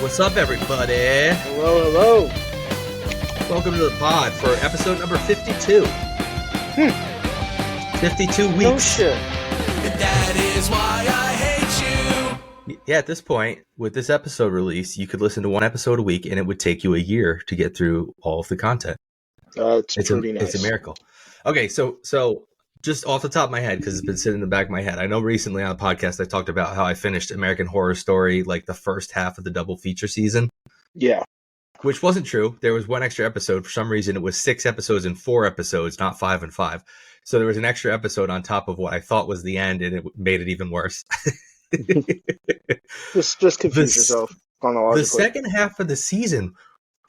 What's up, everybody? Hello, hello. Welcome to the pod for episode number 52. 52 weeks. No shit. That is why I hate you. Yeah, at this point, with this episode release, you could listen to one episode a week and it would take you a year to get through all of the content. It's pretty nice. It's a miracle. Okay, so just off the top of my head, because it's been sitting in the back of my head, I know recently on the podcast I talked about how I finished American Horror Story, like the first half of the double feature season. Yeah. Which wasn't true. There was one extra episode. For some reason, it was 6 episodes and 4 episodes, not 5 and 5. So there was an extra episode on top of what I thought was the end, and it made it even worse. Just confuse yourself chronologically. The second half of the season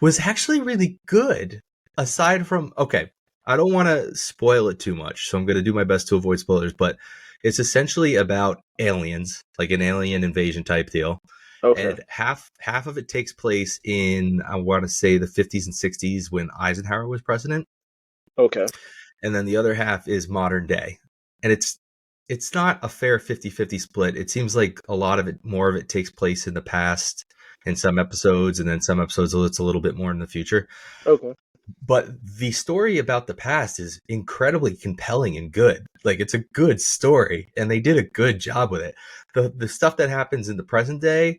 was actually really good. Aside from, okay, I don't want to spoil it too much, so I'm going to do my best to avoid spoilers, but it's essentially about aliens, like an alien invasion type deal. Okay. And half of it takes place in, I want to say, the 50s and 60s when Eisenhower was president. Okay. And then the other half is modern day. And it's not a fair 50-50 split. It seems like more of it takes place in the past in some episodes, and then some episodes it's a little bit more in the future. Okay. But the story about the past is incredibly compelling and good. Like, it's a good story, and they did a good job with it. The stuff that happens in the present day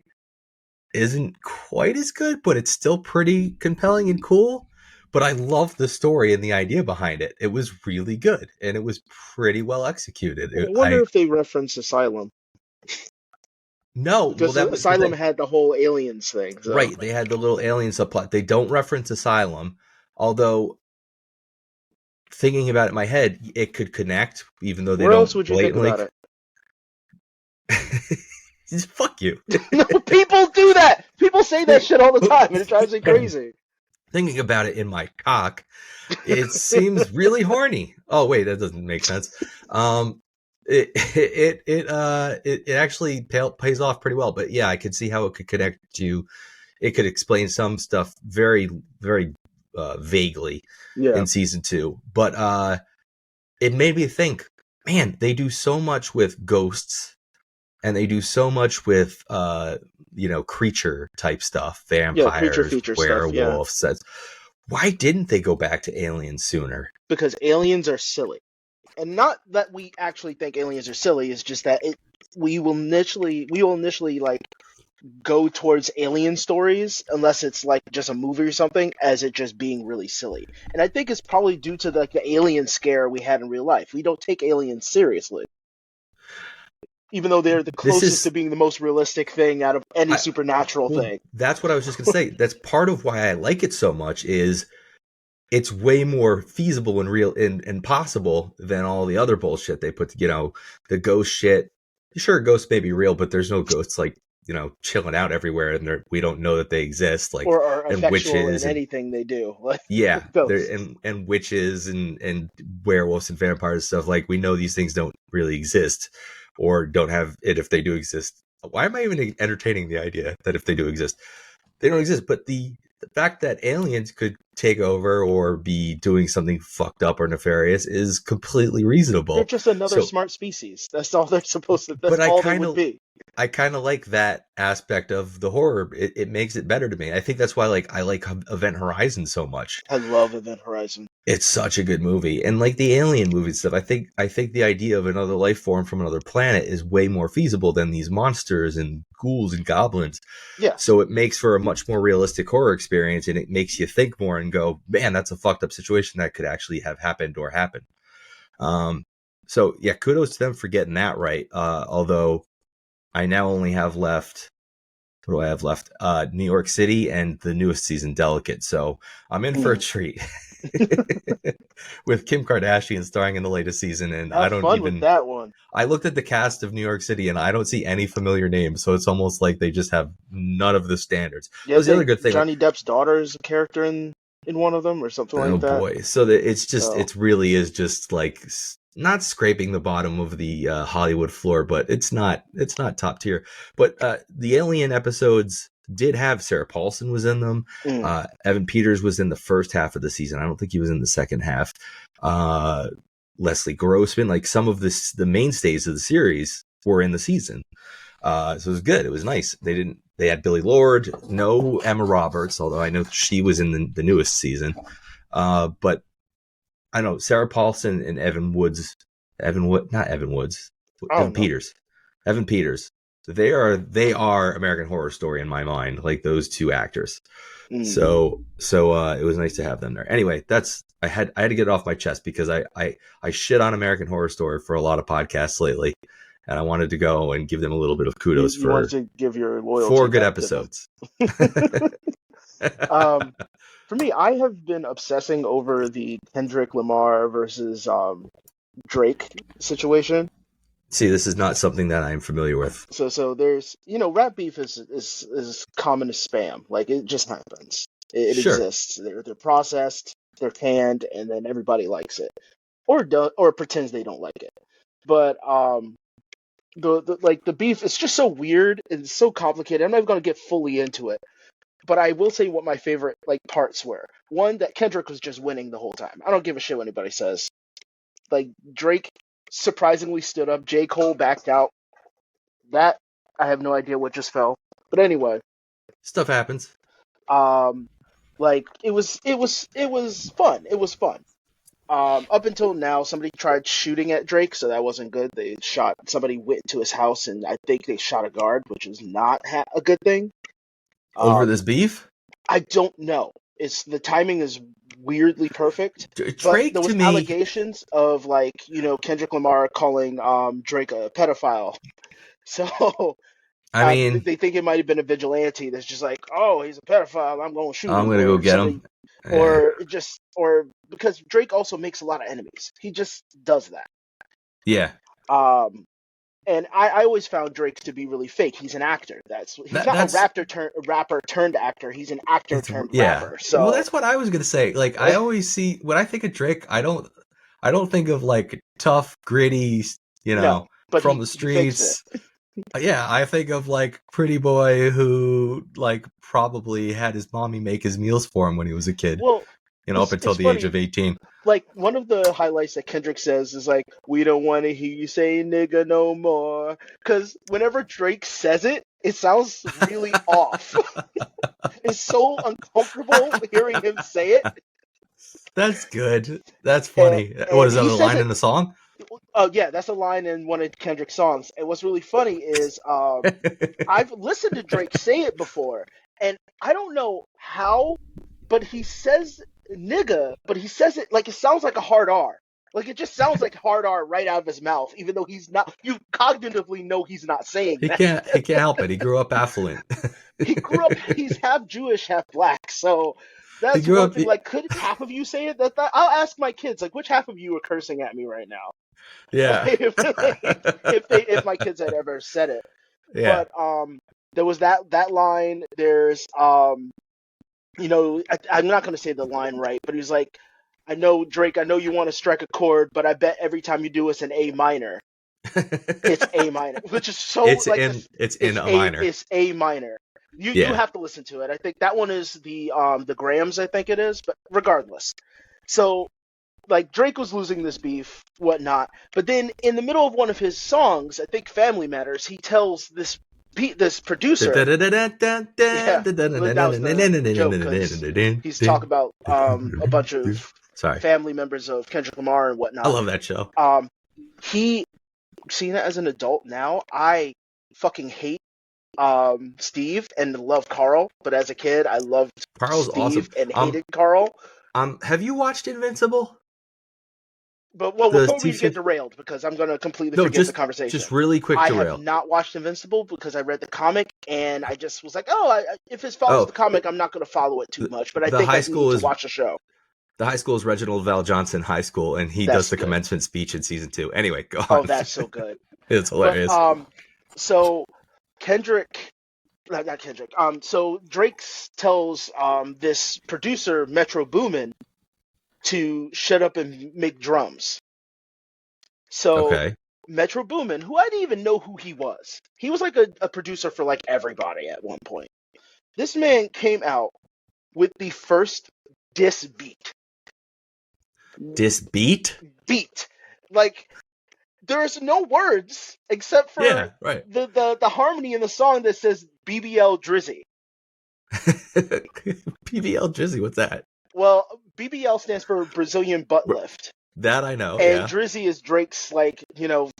isn't quite as good, but it's still pretty compelling and cool. But I love the story and the idea behind it. It was really good, and it was pretty well executed. I wonder if they reference Asylum. No, because Asylum had the whole aliens thing. So. Right, they had the little alien subplot. They don't reference Asylum, although thinking about it in my head, it could connect, even though they don't. Where else would you think about it? Fuck you. No, people do that. People say that shit all the time, and it drives me crazy. Thinking about it in my cock, it seems really horny. Oh wait, that doesn't make sense. It actually pays off pretty well. But yeah, I could see how it could connect to. It could explain some stuff very, very vaguely in season 2. But it made me think, man, they do so much with ghosts, and they do so much with creature type stuff, vampires, werewolves. Stuff, why didn't they go back to aliens sooner? Because aliens are silly. And not that we actually think aliens are silly, it's just that we will initially like go towards alien stories unless it's like just a movie or something, as it just being really silly. And I think it's probably due to the alien scare we had in real life. We don't take aliens seriously. Even though they're the closest to being the most realistic thing out of any supernatural thing. That's what I was just going to say. That's part of why I like it so much, is it's way more feasible and real and possible than all the other bullshit they put, the ghost shit. Sure, ghosts may be real, but there's no ghosts like, chilling out everywhere, and we don't know that they exist, like, or are and effectual in anything they do. Yeah, and witches and werewolves and vampires and stuff, like, we know these things don't really exist, or don't have it if they do exist. Why am I even entertaining the idea that if they do exist, they don't exist? But the fact that aliens could take over or be doing something fucked up or nefarious is completely reasonable. They're just another smart species. That's all they're supposed to. That's all they would be. I kind of like that aspect of the horror. It makes it better to me. I think that's why I like Event Horizon so much. I love Event Horizon. It's such a good movie. And like the alien movie stuff, I think the idea of another life form from another planet is way more feasible than these monsters and ghouls and goblins. Yeah. So it makes for a much more realistic horror experience, and it makes you think more and go, man, that's a fucked up situation that could actually have happened or happen. So yeah, kudos to them for getting that right. Although I now only have left, what do I have left? New York City and the newest season, Delicate. So I'm in for a treat. With Kim Kardashian starring in the latest season, and I don't even with that one. I looked at the cast of New York City, and I don't see any familiar names, so it's almost like they just have none of the standards. Yeah, the other good thing, Johnny Depp's daughter is a character in one of them, or something like that. Oh boy! So it really is just like not scraping the bottom of the Hollywood floor, but it's not top tier. But the Alien episodes did have Sarah Paulson was in them. Evan Peters was in the first half of the season. I don't think he was in the second half. Leslie Grossman, like some of the mainstays of the series were in the season. So it was good. It was nice. They didn't They had Billy Lord, no Emma Roberts, although I know she was in the newest season. But I know Sarah Paulson and Evan Woods. Not Evan Woods. Evan Peters. Evan Peters. They are American Horror Story in my mind, like those two actors. Mm-hmm. So it was nice to have them there. Anyway, I had to get it off my chest because I shit on American Horror Story for a lot of podcasts lately, and I wanted to go and give them a little bit of kudos you wanted to give your loyalty 4 good episodes. For me, I have been obsessing over the Kendrick Lamar versus Drake situation. See, this is not something that I'm familiar with. So there's, rap beef is common as spam. Like, it just happens. It exists. They're processed, they're canned, and then everybody likes it, or pretends they don't like it. But the beef is just so weird and it's so complicated. I'm not even gonna get fully into it. But I will say what my favorite parts were. One, that Kendrick was just winning the whole time. I don't give a shit what anybody says. Like, Drake surprisingly stood up. J. Cole backed out. That, I have no idea what just fell. But anyway. Stuff happens. It was fun. It was fun. Up until now, somebody tried shooting at Drake, so that wasn't good. Somebody went to his house, and I think they shot a guard, which is not a good thing. Over this beef? I don't know. The timing is weirdly perfect. Drake, there was to me, allegations of Kendrick Lamar calling Drake a pedophile. So I mean, they think it might have been a vigilante that's just like, oh, he's a pedophile, I'm going to shoot him. I'm going to go get him. Or because Drake also makes a lot of enemies. He just does that. Yeah. And I always found Drake to be really fake. He's an actor. He's not a rapper turned actor. He's an actor turned rapper. So well, that's what I was gonna say. Like, I always see when I think of Drake, I don't think of like tough, gritty, from the streets. Yeah, I think of like pretty boy who like probably had his mommy make his meals for him when he was a kid. Well, up until the age of 18. Like, one of the highlights that Kendrick says is like, we don't want to hear you say nigga no more. Because whenever Drake says it, it sounds really off. It's so uncomfortable hearing him say it. That's good. That's funny. What is that, a line in the song? Oh, yeah, that's a line in one of Kendrick's songs. And what's really funny is I've listened to Drake say it before, and I don't know how, but he says nigga, but he says it like it sounds like a hard R. Like, it just sounds like hard R right out of his mouth, even though he's not. You cognitively know he's not saying that. He can't help it. He grew up affluent. He's half Jewish, half black. So that's one thing. Like, could half of you say it? I'll ask my kids, like, which half of you are cursing at me right now? Yeah. if my kids had ever said it. Yeah. But there was that line. There's I'm not going to say the line right, but he's like, I know, Drake, I know you want to strike a chord, but I bet every time you do it's an A minor. It's A minor, which is so it's in a minor. It's A minor. You have to listen to it. I think that one is the Grams, I think it is, but regardless. So, like, Drake was losing this beef, whatnot, but then in the middle of one of his songs, I think Family Matters, he tells this producer, he's talking about a bunch of family members of Kendrick Lamar and whatnot. I love that show. Seeing that as an adult now, I fucking hate Steve and love Carl, but as a kid, I loved Carl's Steve awesome. and hated Carl. Have you watched Invincible? But before we get derailed, because I'm going to completely forget the conversation. Just really quick derail. I have not watched Invincible because I read the comic, and I just was like, if it follows the comic, I'm not going to follow it too much. But I think I need to watch the show. The high school is Reginald Val Johnson High School, and does the commencement speech in season 2. Anyway, go on. Oh, that's so good. It's hilarious. So so Drake tells this producer, Metro Boomin, to shut up and make drums. So Metro Boomin, who I didn't even know who he was like a producer for like everybody at one point. This man came out with the first diss beat. Diss beat? Beat. Like, there's no words except for the harmony in the song that says BBL Drizzy. BBL Drizzy, what's that? Well, BBL stands for Brazilian butt lift. That I know. And Drizzy is Drake's, like, you know,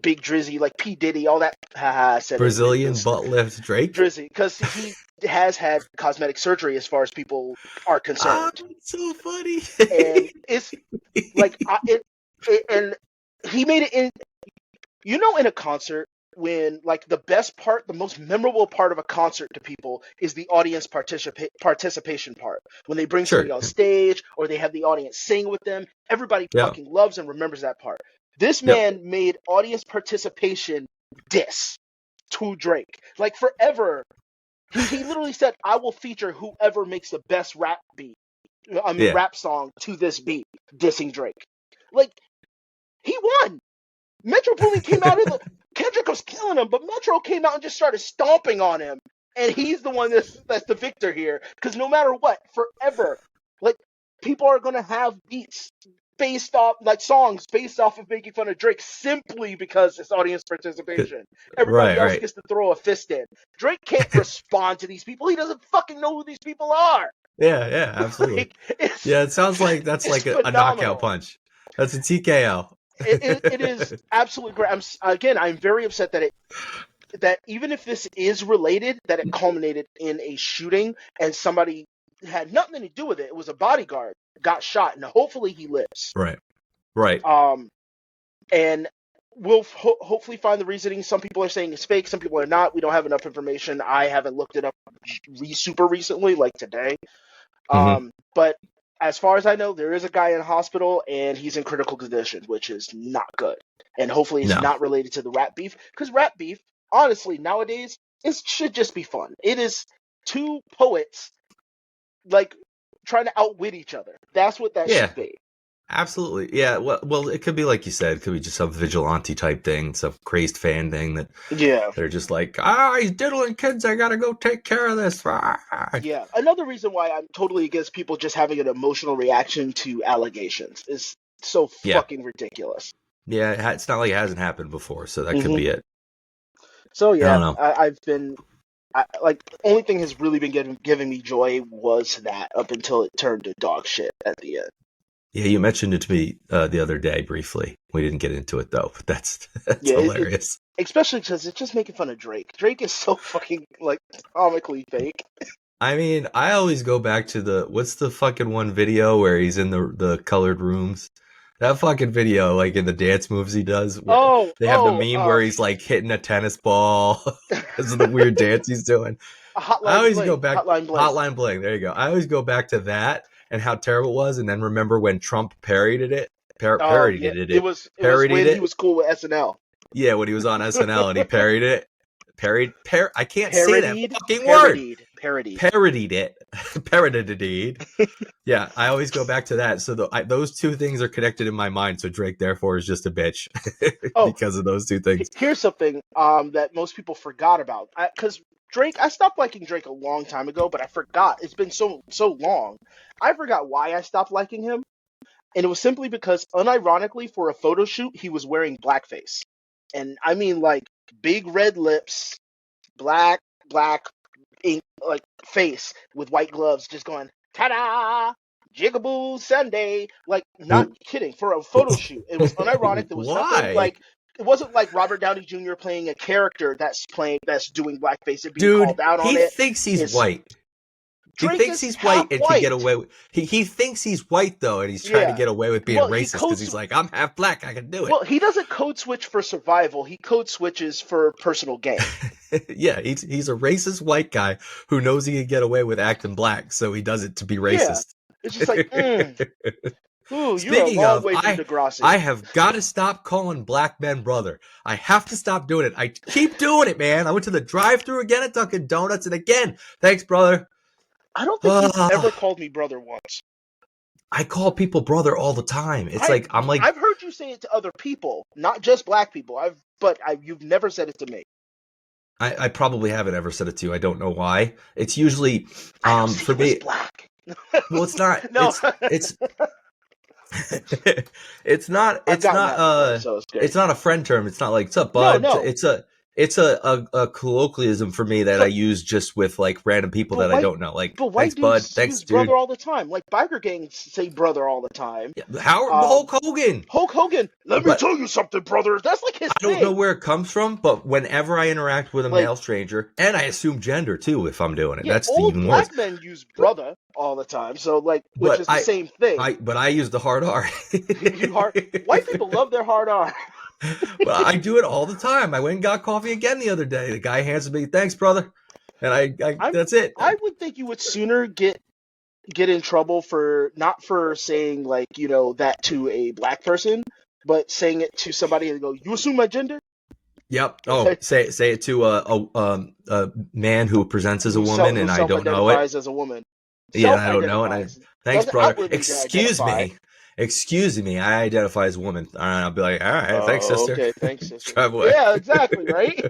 big Drizzy, like P Diddy, all that. Haha, said Brazilian butt lift Drake. Drizzy, because he has had cosmetic surgery as far as people are concerned. Oh, it's so funny. And it's like and he made it in. You know, in a concert, when, like, the best part, the most memorable part of a concert to people is the audience participation part. When they bring somebody on stage or they have the audience sing with them, everybody fucking loves and remembers that part. This man made audience participation diss to Drake. Like, forever, he literally said, I will feature whoever makes the best rap song to this beat, dissing Drake. Like, he won. Metro Boomin came out of Kendrick was killing him, but Metro came out and just started stomping on him. And he's the one that's the victor here. Because no matter what, forever, like, people are going to have beats based off, like, songs based off of making fun of Drake simply because it's audience participation. Everybody else gets to throw a fist in. Drake can't respond to these people. He doesn't fucking know who these people are. Yeah, absolutely. Like, it sounds like that's like a knockout punch. That's a TKO. It is absolutely great. I'm very upset that even if this is related, that it culminated in a shooting and somebody had nothing to do with it. It was a bodyguard got shot, and hopefully he lives. Right. And we'll hopefully find the reasoning. Some people are saying it's fake. Some people are not. We don't have enough information. I haven't looked it up super recently, like today. But as far as I know, there is a guy in hospital, and he's in critical condition, which is not good. And hopefully it's not related to the rap beef. Because rap beef, honestly, nowadays, it should just be fun. It is two poets, like, trying to outwit each other. That's what that should be. Absolutely. Yeah, well, it could be like you said. It could be just some vigilante type thing, some crazed fan thing that they're just like, he's diddling kids. I got to go take care of this. Yeah. Another reason why I'm totally against people just having an emotional reaction to allegations is so fucking ridiculous. Yeah, it's not like it hasn't happened before, so that could be it. So, yeah, I've been... like, the only thing has really been giving me joy was that up until it turned to dog shit at the end. Yeah, you mentioned it to me the other day briefly. We didn't get into it, though, but that's hilarious. Especially because it's just making fun of Drake. Drake is so fucking, like, comically fake. I mean, I always go back to what's the fucking one video where he's in the colored rooms? That fucking video, like, in the dance moves he does. They have the meme where he's, like, hitting a tennis ball because of the weird dance he's doing. I always go back. Hotline Bling. There you go. I always go back to that and how terrible it was, and then remember when Trump parodied it. It was when he was cool with SNL. Yeah, when he was on SNL and he parodied it. I can't say that fucking word. Parodied it. Yeah, I always go back to that. So those two things are connected in my mind. So Drake, therefore, is just a bitch because of those two things. Here's something that most people forgot about. Because Drake, I stopped liking Drake a long time ago, but I forgot. It's been so long. I forgot why I stopped liking him. And it was simply because, unironically, for a photo shoot, he was wearing blackface. And I mean, like, big red lips, black ink, like, face with white gloves, just going, ta-da, jigaboo Sunday. Like, not kidding. For a photo shoot, it was unironic. There was nothing like, it wasn't like Robert Downey Jr. playing a character that's doing blackface and being called out on it. He thinks he's white. He thinks he's white and can get away with. He thinks he's white though, and he's trying to get away with being racist because he's like, I'm half black, I can do it. Well, he doesn't code switch for survival. He code switches for personal gain. Yeah, he's a racist white guy who knows he can get away with acting black, so he does it to be racist. Yeah. It's just like, ooh, speaking you're a long way from Degrassi. I have got to stop calling black men brother. I have to stop doing it. I keep doing it, man. I went to the drive-thru again at Dunkin' Donuts, and again, thanks, brother. I don't think he's ever called me brother once. I call people brother all the time. I've heard you say it to other people, not just black people. You've never said it to me. I probably haven't ever said it to you. I don't know why. It's usually for me. Black. Well, it's not. No. It's not. I've It's gotten not. that before, so it's good. It's not a friend term. It's not like what's up, bud. No. It's a colloquialism for me that I use just with like random people that I don't know. Like, but white thanks, bud. dudes Thanks, use dude. brother all the time. Like biker gangs say brother all the time. Yeah, Hulk Hogan. Hulk Hogan. Let me tell you something, brother. That's like his thing. I don't know where it comes from, but whenever I interact with a male stranger, and I assume gender too, if I'm doing it, that's even worse. Black men use brother all the time, so like, which is the same thing. But I use the hard R. White people love their hard R. But I do it all the time. I went and got coffee again the other day. The guy hands me, thanks, brother, and that's it. I would think you would sooner get in trouble for not for saying like that to a black person, but saying it to somebody and go, "You assume my gender." Yep. Oh, say it to a man who presents as a woman, and I don't know it. As a woman. Yeah, I don't know it. Thanks, brother. Excuse me. I identify as a woman. All right, I'll be like, all right, thanks, sister. Okay, thanks, sister. Drive away. Yeah, exactly, right?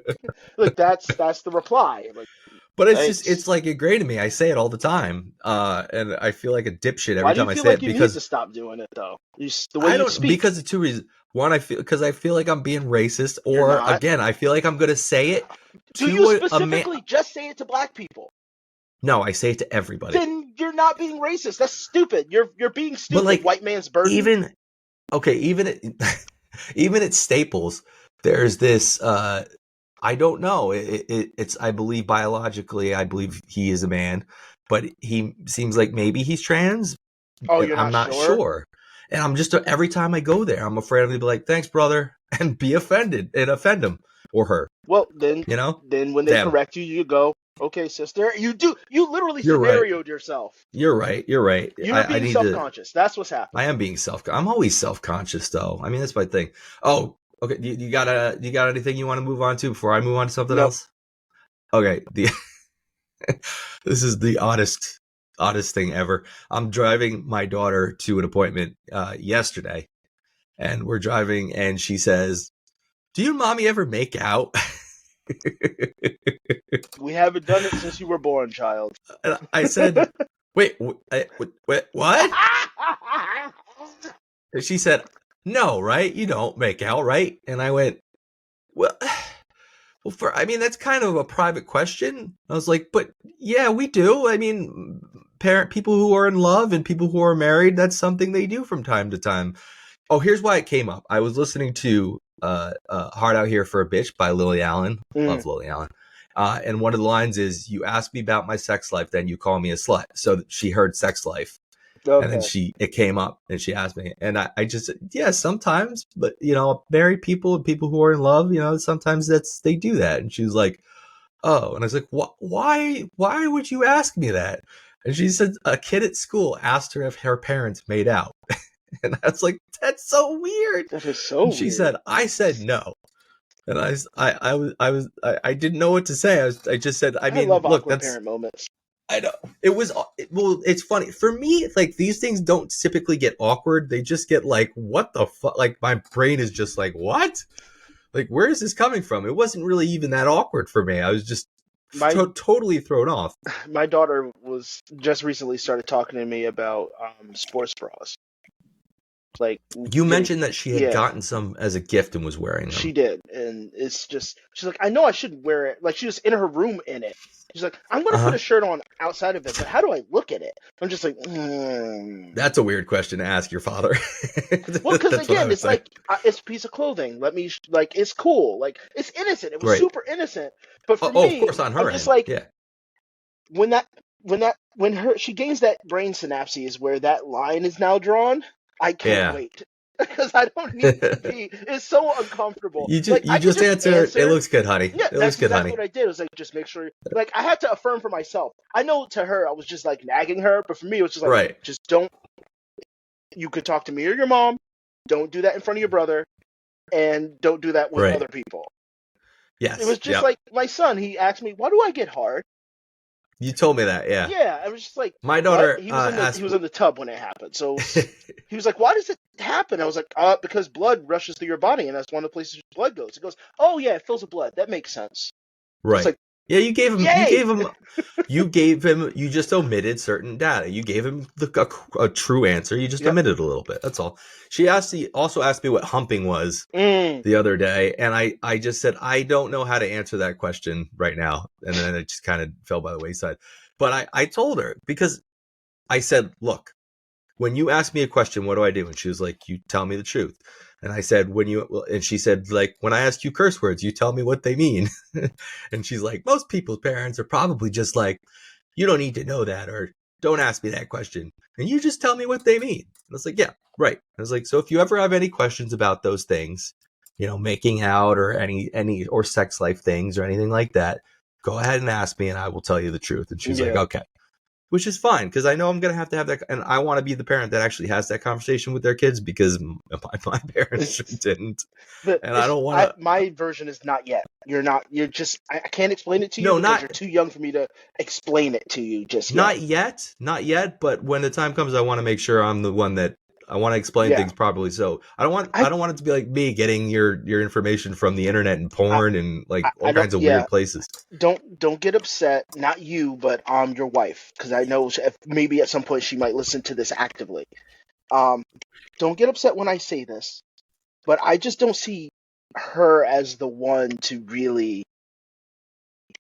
Like that's the reply. Like, but it's like ingrained to me. I say it all the time, and I feel like a dipshit every time I say it. You need to stop doing it though. The way you speak. Because of two reasons. One, I feel like I'm being racist, or again, I feel like I'm going to say it. Do you specifically just say it to black people? No, I say it to everybody. Then you're not being racist. That's stupid. You're being stupid. But like, white man's burden. Even at Staples, there's this. I don't know. It's I believe biologically, I believe he is a man, but he seems like maybe he's trans. Oh, you're I'm not sure. And I'm just every time I go there, I'm afraid I'm gonna be like, "Thanks, brother," and be offended and offend him or her. Well, then then when they correct you, you go, "Okay, sister." You literally scenarioed yourself. You're right. You're being self-conscious. That's what's happening. I am being I'm always self-conscious, though. I mean, that's my thing. Oh, okay. You got anything you want to move on to before I move on to something else? Okay. This is the oddest thing ever. I'm driving my daughter to an appointment yesterday, and we're driving, and she says, "Do you and mommy ever make out?" We haven't done it since you were born, child. And I said, wait, what? And she said, "No, right? You don't make out, right?" And I went, well, that's kind of a private question. I was like, but yeah, we do. I mean, people who are in love and people who are married, that's something they do from time to time. Oh, here's why it came up. I was listening to Hard Out Here for a Bitch by Lily Allen. Love Lily Allen. And one of the lines is, "You ask me about my sex life, then you call me a slut." So she heard sex life. Okay. And then it came up and she asked me, and I just said, yeah, sometimes, but married people and people who are in love, sometimes they do that. And she was like, oh, and I was like, why would you ask me that? And she said, a kid at school asked her if her parents made out. And I was like, that's so weird. That is so weird. She said, I said no. And I didn't know what to say. I just said, I mean, love look, awkward parent moments. I know it's funny for me. Like, these things don't typically get awkward. They just get like, what the fuck? Like, my brain is just like, what? Like, where is this coming from? It wasn't really even that awkward for me. I was just totally thrown off. My daughter was just recently started talking to me about sports bras. Like, you mentioned that she had gotten some as a gift and was wearing them. She did, and it's just, she's like, I know I shouldn't wear it. Like, she was in her room in it. She's like, I'm going to put a shirt on outside of it, but how do I look at it? I'm just like, That's a weird question to ask your father. Well, because again, it's like, it's a piece of clothing. Let me, like, it's cool. Like, it's innocent. It was super innocent. But for me, of course, on her I'm just like, when she gains that brain synapses where that line is now drawn, I can't wait. Because I don't need to be. It's so uncomfortable. You just answer. It looks good, honey. Yeah, it looks good, honey. That's what I did. Was like, just make sure. Like, I had to affirm for myself. I know to her, I was just like nagging her, but for me, it was just like, just don't. You could talk to me or your mom. Don't do that in front of your brother, and don't do that with other people. Yes. It was just like my son. He asked me, "Why do I get hard?" You told me that, yeah. Yeah, I was just like, my daughter. He was in the tub when it happened, so he was like, "Why does it happen?" I was like, "Because blood rushes through your body, and that's one of the places your blood goes." He goes, "Oh yeah, it fills with blood. That makes sense." Right. It's like, Yeah, you gave him. Yay! You just omitted certain data. You gave him a true answer. You just omitted a little bit. That's all. She also asked me what humping was the other day, and I just said I don't know how to answer that question right now, and then it just kind of fell by the wayside. But I told her, because I said, look, when you ask me a question, what do I do? And she was like, you tell me the truth. And I said, and she said, like, when I ask you curse words, you tell me what they mean. And she's like, most people's parents are probably just like, you don't need to know that, or don't ask me that question. And you just tell me what they mean. And I was like, yeah, right. I was like, so if you ever have any questions about those things, making out or any or sex life things or anything like that, go ahead and ask me and I will tell you the truth. And she's like, okay. Which is fine, because I know I'm going to have that. And I want to be the parent that actually has that conversation with their kids, because my parents didn't. And I don't want to. My version is not yet. You're just, I can't explain it to you because you're too young for me to explain it to you just yet. Not yet. But when the time comes, I want to make sure I'm the one that I want to explain things properly. So I don't want it to be like me getting your information from the internet and porn and like all kinds of weird places. Don't get upset, not you, but your wife, because I know maybe at some point she might listen to this actively. Don't get upset when I say this, but I just don't see her as the one to really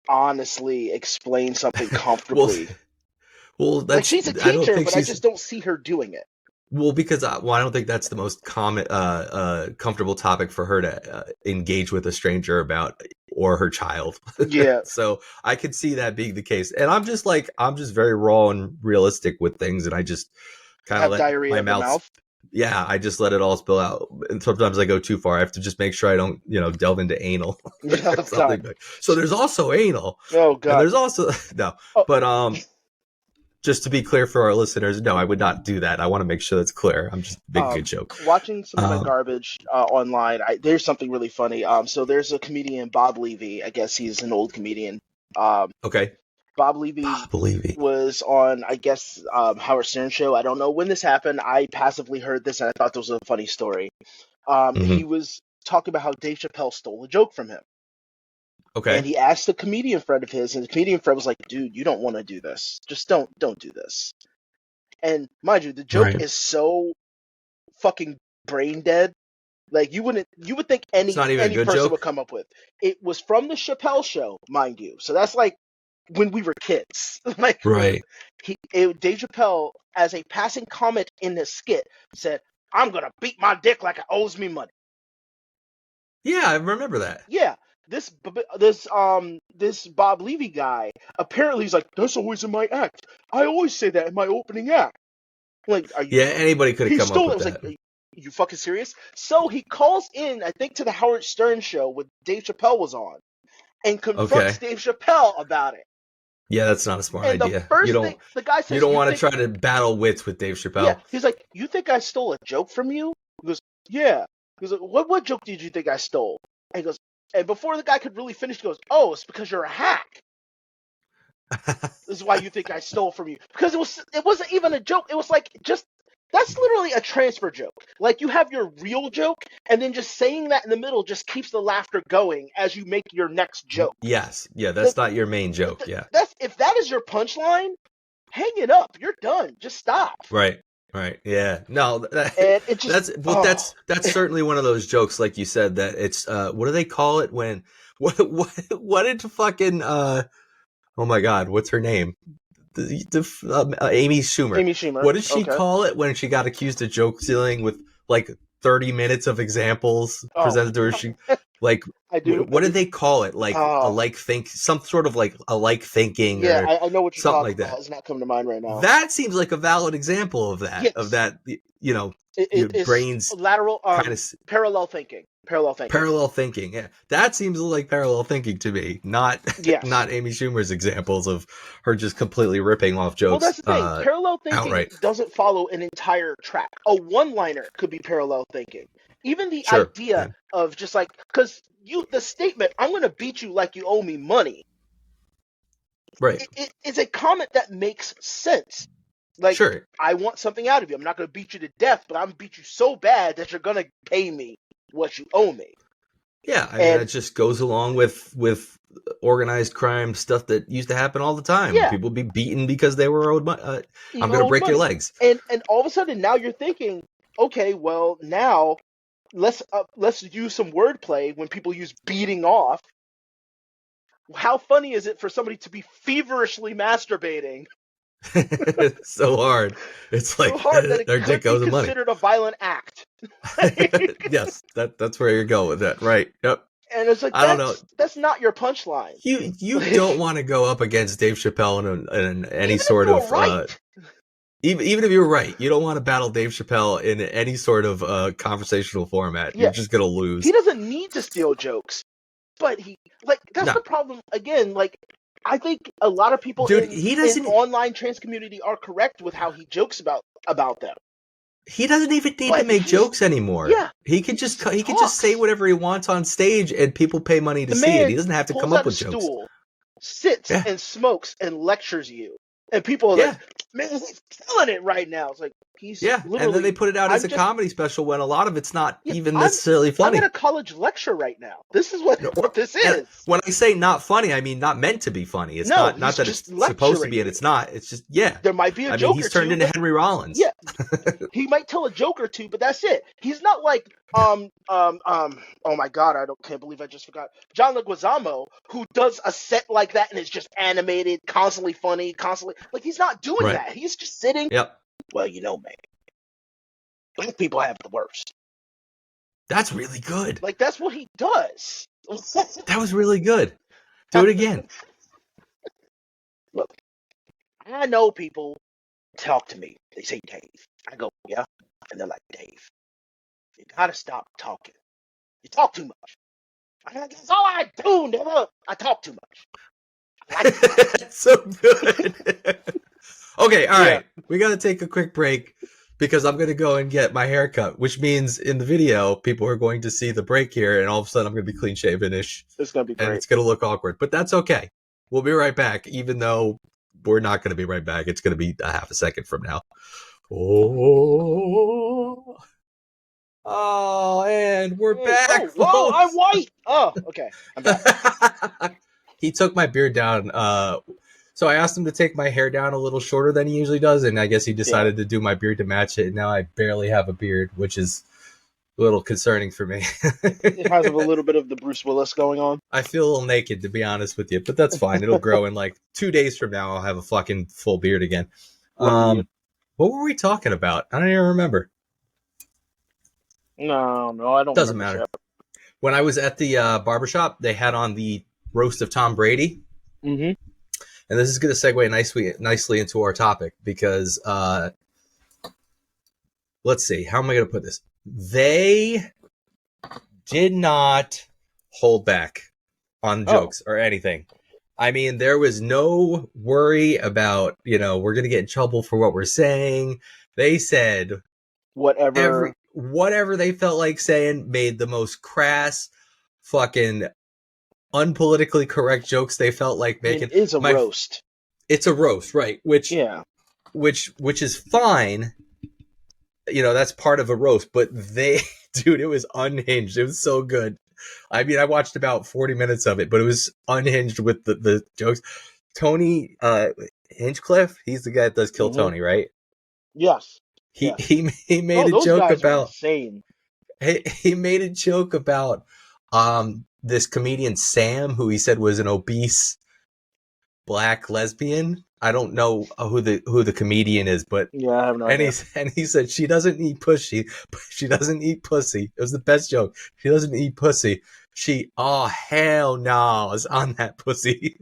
honestly explain something comfortably. well, that's, like, she's a teacher, but I just don't see her doing it. Well, because I don't think that's the most common, comfortable topic for her to engage with a stranger about, or her child. Yeah. So I could see that being the case. And I'm just very raw and realistic with things, and I just kind of let diarrhea my in the mouth. Yeah, I just let it all spill out. And sometimes I go too far. I have to just make sure I don't, delve into anal. So there's also anal. Oh God. And there's also but just to be clear for our listeners, no, I would not do that. I want to make sure that's clear. I'm just making a joke. Watching some of my garbage online, there's something really funny. So there's a comedian, Bob Levy. I guess he's an old comedian. Okay. Bob Levy was on, I guess, Howard Stern show. I don't know when this happened. I passively heard this, and I thought this was a funny story. He was talking about how Dave Chappelle stole a joke from him. Okay. And he asked a comedian friend of his, and the comedian friend was like, dude, you don't want to do this. Just don't do this. And mind you, the joke is so fucking brain dead. Like, you would think any person joke would come up with. It was from the Chappelle show, mind you. So that's like when we were kids. Right. Dave Chappelle, as a passing comment in the skit, said, I'm going to beat my dick like it owes me money. Yeah, I remember that. Yeah. This Bob Levy guy, apparently he's like, that's always in my act. I always say that in my opening act. Like, anybody could have come up with that. Like, you fucking serious? So he calls in, I think, to the Howard Stern show when Dave Chappelle was on, and confronts Dave Chappelle about it. Yeah, that's not a smart idea. The first thing the guy says, you don't want to try to battle wits with Dave Chappelle. Yeah, he's like, you think I stole a joke from you? He goes, yeah. He goes, what joke did you think I stole? And he goes, and before the guy could really finish, he goes, oh, it's because you're a hack. This is why you think I stole from you. Because it wasn't even a joke. It was like, that's literally a transfer joke. Like, you have your real joke, and then just saying that in the middle just keeps the laughter going as you make your next joke. Yes. Yeah, that's not your main joke. Yeah. If that is your punchline, hang it up. You're done. Just stop. Right. Yeah. No, that's certainly one of those jokes, like you said, that it's what do they call it when what did fucking oh my God, what's her name? Amy Schumer. Amy Schumer. What did she call it when she got accused of joke stealing with like 30 minutes of examples presented to her? She like what did they call it? Like some sort of like a like thinking. Yeah, or I know what you're something talking like that. about. It's not coming to mind right now. That seems like a valid example of that. Yes. Of that, It's brains lateral parallel thinking. Parallel thinking, yeah. That seems like parallel thinking to me, not Amy Schumer's examples of her just completely ripping off jokes. Well, that's the thing. Parallel thinking doesn't follow an entire track. A one-liner could be parallel thinking. Even the idea of just like, because the statement, I'm going to beat you like you owe me money. Right. It's a comment that makes sense. Like, I want something out of you. I'm not going to beat you to death, but I'm going to beat you so bad that you're going to pay me what you owe me. Yeah, I mean, it just goes along with organized crime stuff that used to happen all the time. Yeah. People would be beaten because they were owed money. I'm going to break your legs. And all of a sudden now you're thinking, okay, well now let's use some wordplay when people use beating off. How funny is it for somebody to be feverishly masturbating? So hard. It's so like hard that it could be considered a violent act. Yes, that's where you're going with that, right? Yep. And it's like, I don't know. That's not your punchline. You don't want to go up against Dave Chappelle in any sort of right. Even if you're right, you don't want to battle Dave Chappelle in any sort of conversational format. Yeah. You're just gonna lose. He doesn't need to steal jokes, but that's the problem. Again, I think a lot of people in online trans community are correct with how he jokes about them. He doesn't even need to make jokes anymore. Yeah, he could just say whatever he wants on stage, and people pay money to see it. He doesn't have to come up with jokes. Sits and smokes and lectures you, and people are like, "Man, he's killing it right now." It's like he's and then they put it out as a comedy special when a lot of it's not even necessarily funny. I'm at a college lecture right now. This is what this is. When I say not funny, I mean not meant to be funny. It's not that it's supposed to be, and it's not. It's just there might be a joke. I mean, he's turned into Henry Rollins. Yeah, he might tell a joke or two, but that's it. He's not like oh my god, can't believe I just forgot John Leguizamo, who does a set like that and is just animated, constantly funny, constantly he's not doing that. He's just sitting. Yep. Well, man, black people have the worst. That's really good. That's what he does. That was really good. Do it again. Look, I know people talk to me. They say, Dave. I go, yeah. And they're like, Dave, you gotta stop talking. You talk too much. That's all I do, nigga. I talk too much. That's so good. Okay, all right. We got to take a quick break because I'm going to go and get my hair cut, which means in the video, people are going to see the break here, and all of a sudden I'm going to be clean shaven-ish. It's going to be great. And it's going to look awkward, but that's okay. We'll be right back, even though we're not going to be right back. It's going to be a half a second from now. Oh, and we're back. Whoa, I'm white. Oh, okay. I'm back. He took my beard down. So I asked him to take my hair down a little shorter than he usually does, and I guess he decided to do my beard to match it. And now I barely have a beard, which is a little concerning for me. It has a little bit of the Bruce Willis going on. I feel a little naked, to be honest with you, but that's fine. It'll grow in 2 days from now. I'll have a fucking full beard again. What were we talking about? I don't even remember. No, I don't. Doesn't matter. When I was at the barbershop, they had on the roast of Tom Brady. Mm-hmm. And this is going to segue nicely into our topic because, let's see, how am I going to put this? They did not hold back on jokes or anything. I mean, there was no worry about, we're going to get in trouble for what we're saying. They said whatever they felt like saying, made the most crass, fucking unpolitically correct jokes they felt like making. It is a roast. It's a roast, right? Which is fine. That's part of a roast, but dude, it was unhinged. It was so good. I mean, I watched about 40 minutes of it, but it was unhinged with the jokes. Tony Hinchcliffe, he's the guy that does Kill Tony, right? Yes. He made a joke about insane. He made a joke about this comedian Sam, who he said was an obese black lesbian. I don't know who the comedian is, but I have no idea. And he said she doesn't eat pussy. She doesn't eat pussy. It was the best joke. She doesn't eat pussy. Oh hell no, is on that pussy.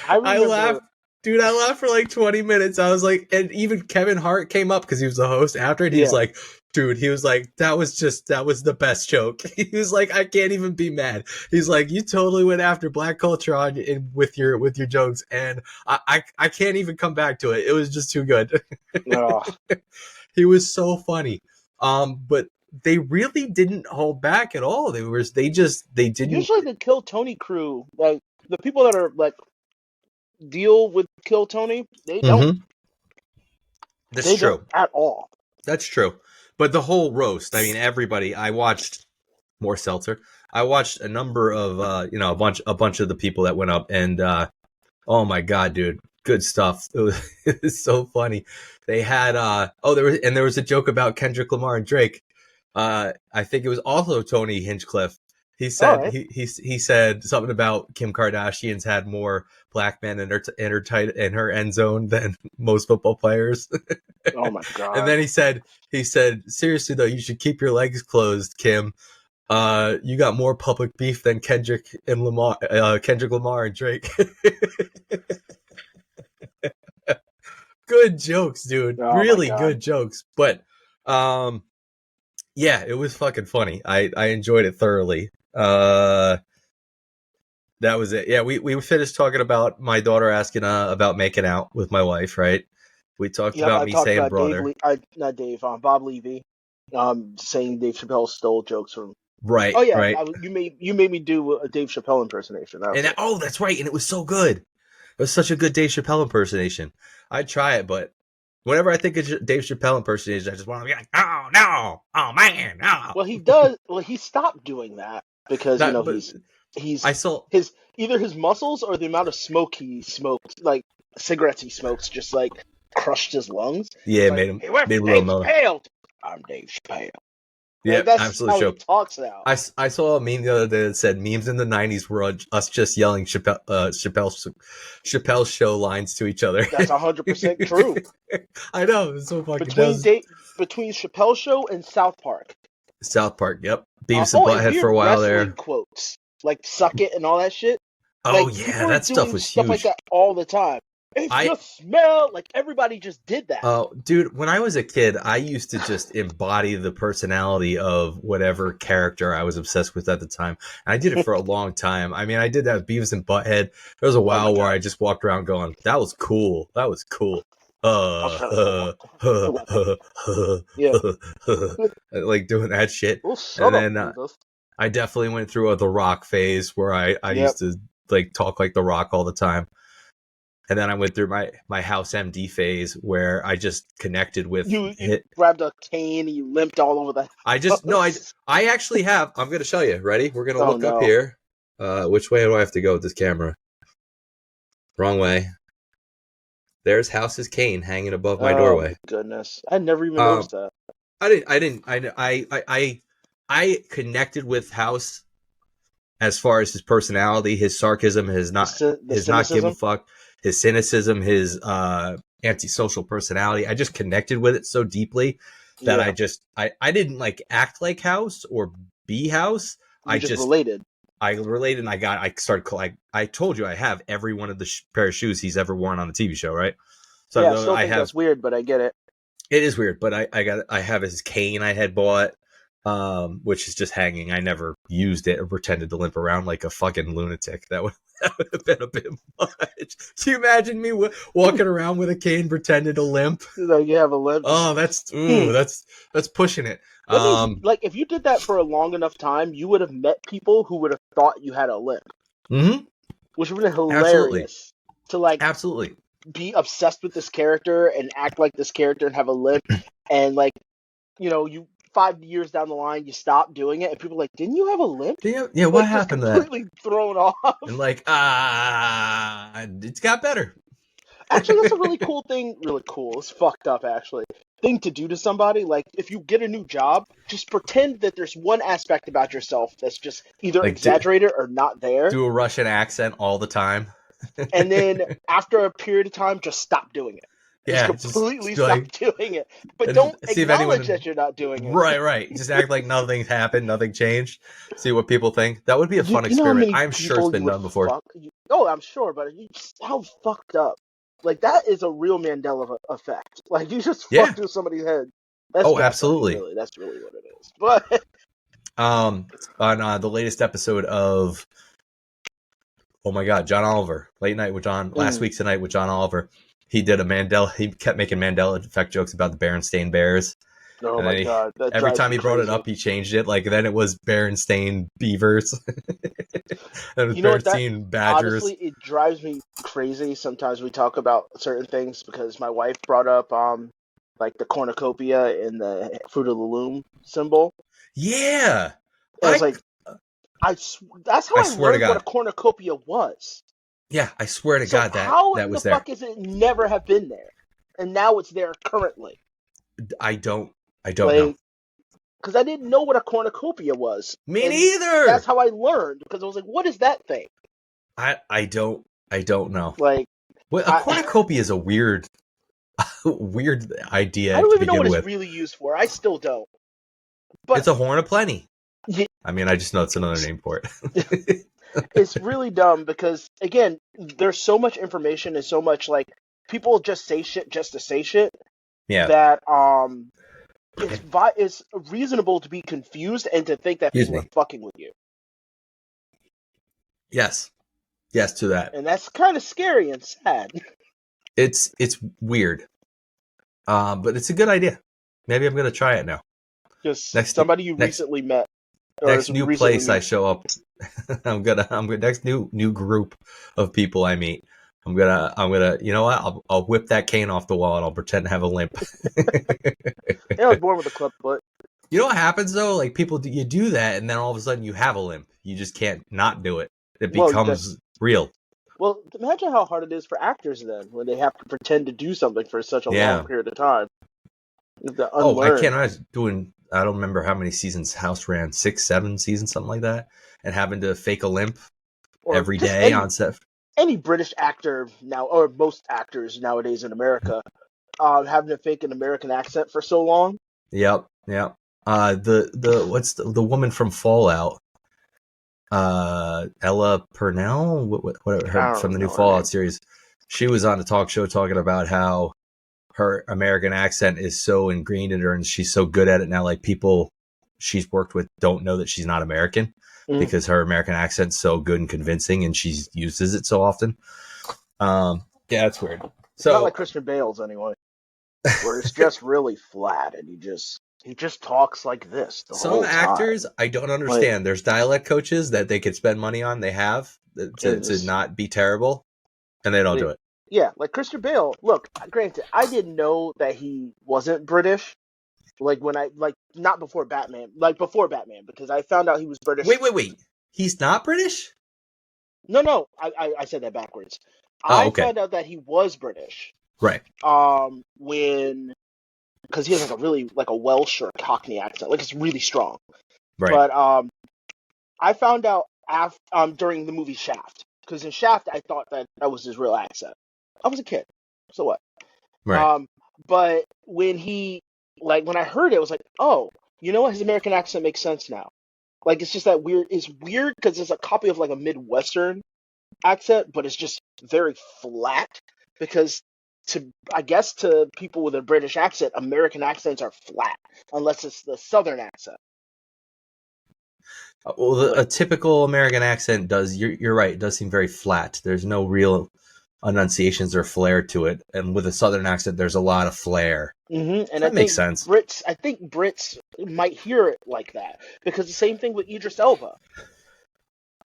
I laughed. Dude, I laughed for 20 minutes. I was like, and even Kevin Hart came up because he was the host after it. He was like, dude, that was the best joke. He was like, I can't even be mad. He's like, you totally went after black culture with your jokes, and I can't even come back to it. It was just too good. Oh. He was so funny. But they really didn't hold back at all. They didn't. Usually the Kill Tony crew, the people that are deal with Kill Tony, they don't. That's true. Don't at all. That's true. But the whole roast, I mean, everybody. I watched more Seltzer. I watched a number of a bunch of the people that went up, and oh my god, dude, good stuff. It was so funny. They had there was a joke about Kendrick Lamar and Drake. I think it was also Tony Hinchcliffe. He said right. he said something about Kim Kardashian's had more black men in her end zone than most football players. Oh my god! And then he said seriously though, you should keep your legs closed, Kim. You got more public beef than Kendrick Lamar and Drake. Good jokes, dude. Oh really good jokes. But yeah, it was fucking funny. I enjoyed it thoroughly. That was it. Yeah, we finished talking about my daughter asking about making out with my wife, right? We talked about me saying brother. Bob Levy, saying Dave Chappelle stole jokes from. Right. Oh yeah, right. You made me do a Dave Chappelle impersonation. That's right, and it was so good. It was such a good Dave Chappelle impersonation. I'd try it, but whenever I think of Dave Chappelle impersonation, I just want to be like, oh no, oh man, no. Well, he does. Well, he stopped doing that because he's either his muscles or the amount of smoke he smoked, like cigarettes he smokes, just like crushed his lungs. Yeah, it made him Dave Chappelle. I'm Dave Chappelle. Yeah, that's absolutely. How he talks now. I saw a meme the other day that said memes in the 90s were us just yelling Chappelle's show lines to each other. That's 100% true. I know, it's so fucking between Chappelle Show and South Park. South Park, yep. Beavis and Butthead for a while there. Quotes like "suck it" and all that shit. Oh like, yeah, that stuff was stuff huge. Like that all the time. If you smell, like everybody just did that. Oh, dude, when I was a kid, I used to just embody the personality of whatever character I was obsessed with at the time. And I did it for a long time. I mean, I did that with Beavis and Butthead. There was a while where I just walked around going, that was cool. That was cool. Like doing that shit. And then I definitely went through the Rock phase where I used to like talk like the Rock all the time. And then I went through my House MD phase where I just connected with you grabbed a cane and you limped all over the house. I actually have. I'm gonna show you. Ready? We're gonna look up here. Which way do I have to go with this camera? Wrong way. There's House's cane hanging above my doorway. Goodness, I never even noticed that. I connected with House as far as his personality, his sarcasm, his not give a fuck, his cynicism, his antisocial personality. I just connected with it so deeply that I didn't like act like House or be House. I just related. I related, and I told you I have every one of the pair of shoes he's ever worn on the TV show, right? So yeah, I still think that's weird, but I get it. It is weird, but I have his cane I had bought, which is just hanging. I never used it or pretended to limp around like a fucking lunatic. That would have been a bit much. Can you imagine me walking around with a cane pretending to limp? Like you have a limp. Oh, that's pushing it. Like if you did that for a long enough time, you would have met people who would have thought you had a limp. Mm-hmm. Which would have been hilarious. Absolutely be obsessed with this character and act like this character and have a limp, and like, you 5 years down the line you stop doing it and people are like, didn't you have a limp? Yeah, what happened there? Completely thrown off. And like, it's got better. Actually, that's a really cool thing. Really cool. It's fucked up, actually. Thing to do to somebody. Like, if you get a new job, just pretend that there's one aspect about yourself that's just either exaggerated or not there. Do a Russian accent all the time. And then after a period of time, just stop doing it. Yeah, just completely stop doing it. But don't acknowledge that you're not doing it. Right. Just act like nothing's happened, nothing changed. See what people think. That would be a fun experiment. I'm sure it's been done before. I'm sure, but how fucked up. Like, that is a real Mandela effect. Like, you just fucked through somebody's head. Absolutely. That's really what it is. But on the latest episode of, oh my God, John Oliver, last week tonight with John Oliver, he did he kept making Mandela effect jokes about the Berenstain Bears. Oh my God. Every time he brought it up, he changed it. Like, then it was Berenstain Beavers. And Berenstain Badgers. Honestly, it drives me crazy. Sometimes we talk about certain things because my wife brought up like the cornucopia and the Fruit of the Loom symbol. Yeah. And I was like, that's how I learned what a cornucopia was. Yeah, I swear to God that was there. How in the fuck is it never have been there? And now it's there currently. I don't know. Because I didn't know what a cornucopia was. Me neither. That's how I learned. Because I was like, what is that thing? I don't know. Like, a cornucopia is a weird idea. I don't even know what it's really used for. I still don't. But it's a horn of plenty. Yeah. I mean, I just know it's another name for it. It's really dumb because, again, there's so much information and so much, like, people just say shit just to say shit. Yeah. That it's reasonable to be confused and to think that people are fucking with you. Yes to that. And that's kind of scary and sad. It's weird, but it's a good idea. Maybe I'm gonna try it now. Just somebody you recently met. Next new place I show up, I'm gonna next new group of people I meet. I'm gonna you know what? I'll whip that cane off the wall and I'll pretend to have a limp. I was born with a club foot. You know what happens though? Like you do that and then all of a sudden you have a limp. You just can't not do it. It becomes real. Well, imagine how hard it is for actors then when they have to pretend to do something for such a long period of time. I can't imagine doing. I don't remember how many seasons House ran, 6, 7 seasons, something like that, and having to fake a limp every day on set. Any British actor now, or most actors nowadays in America, having to fake an American accent for so long. Yep. What's the woman from Fallout? Ella Purnell, whatever, from the new Fallout series. She was on a talk show talking about how her American accent is so ingrained in her and she's so good at it now. Like people she's worked with don't know that she's not American because her American accent's so good and convincing and she uses it so often. Yeah, it's weird. So not like Christian Bale's anyway, where it's just really flat and he just talks like this. Some actors I don't understand. There's dialect coaches that they could spend money on. They have to not be terrible, and they don't do it. Yeah, like Christian Bale. Look, granted, I didn't know that he wasn't British. Not before Batman. Like before Batman, because I found out he was British. Wait. He's not British? No. I said that backwards. I found out that he was British. Right. Because he has like a Welsh or Cockney accent, like it's really strong. Right. But I found out during the movie Shaft, because in Shaft I thought that was his real accent. I was a kid, so what? Right. But when I heard it, I was like, oh, you know what? His American accent makes sense now. Like it's just that weird. It's weird because it's a copy of like a Midwestern accent, but it's just very flat because. To people with a British accent, American accents are flat, unless it's the Southern accent. Well, a typical American accent does, you're right, it does seem very flat. There's no real enunciations or flair to it. And with a Southern accent, there's a lot of flair. Mm-hmm. And that makes sense. I think Brits might hear it like that. Because the same thing with Idris Elba.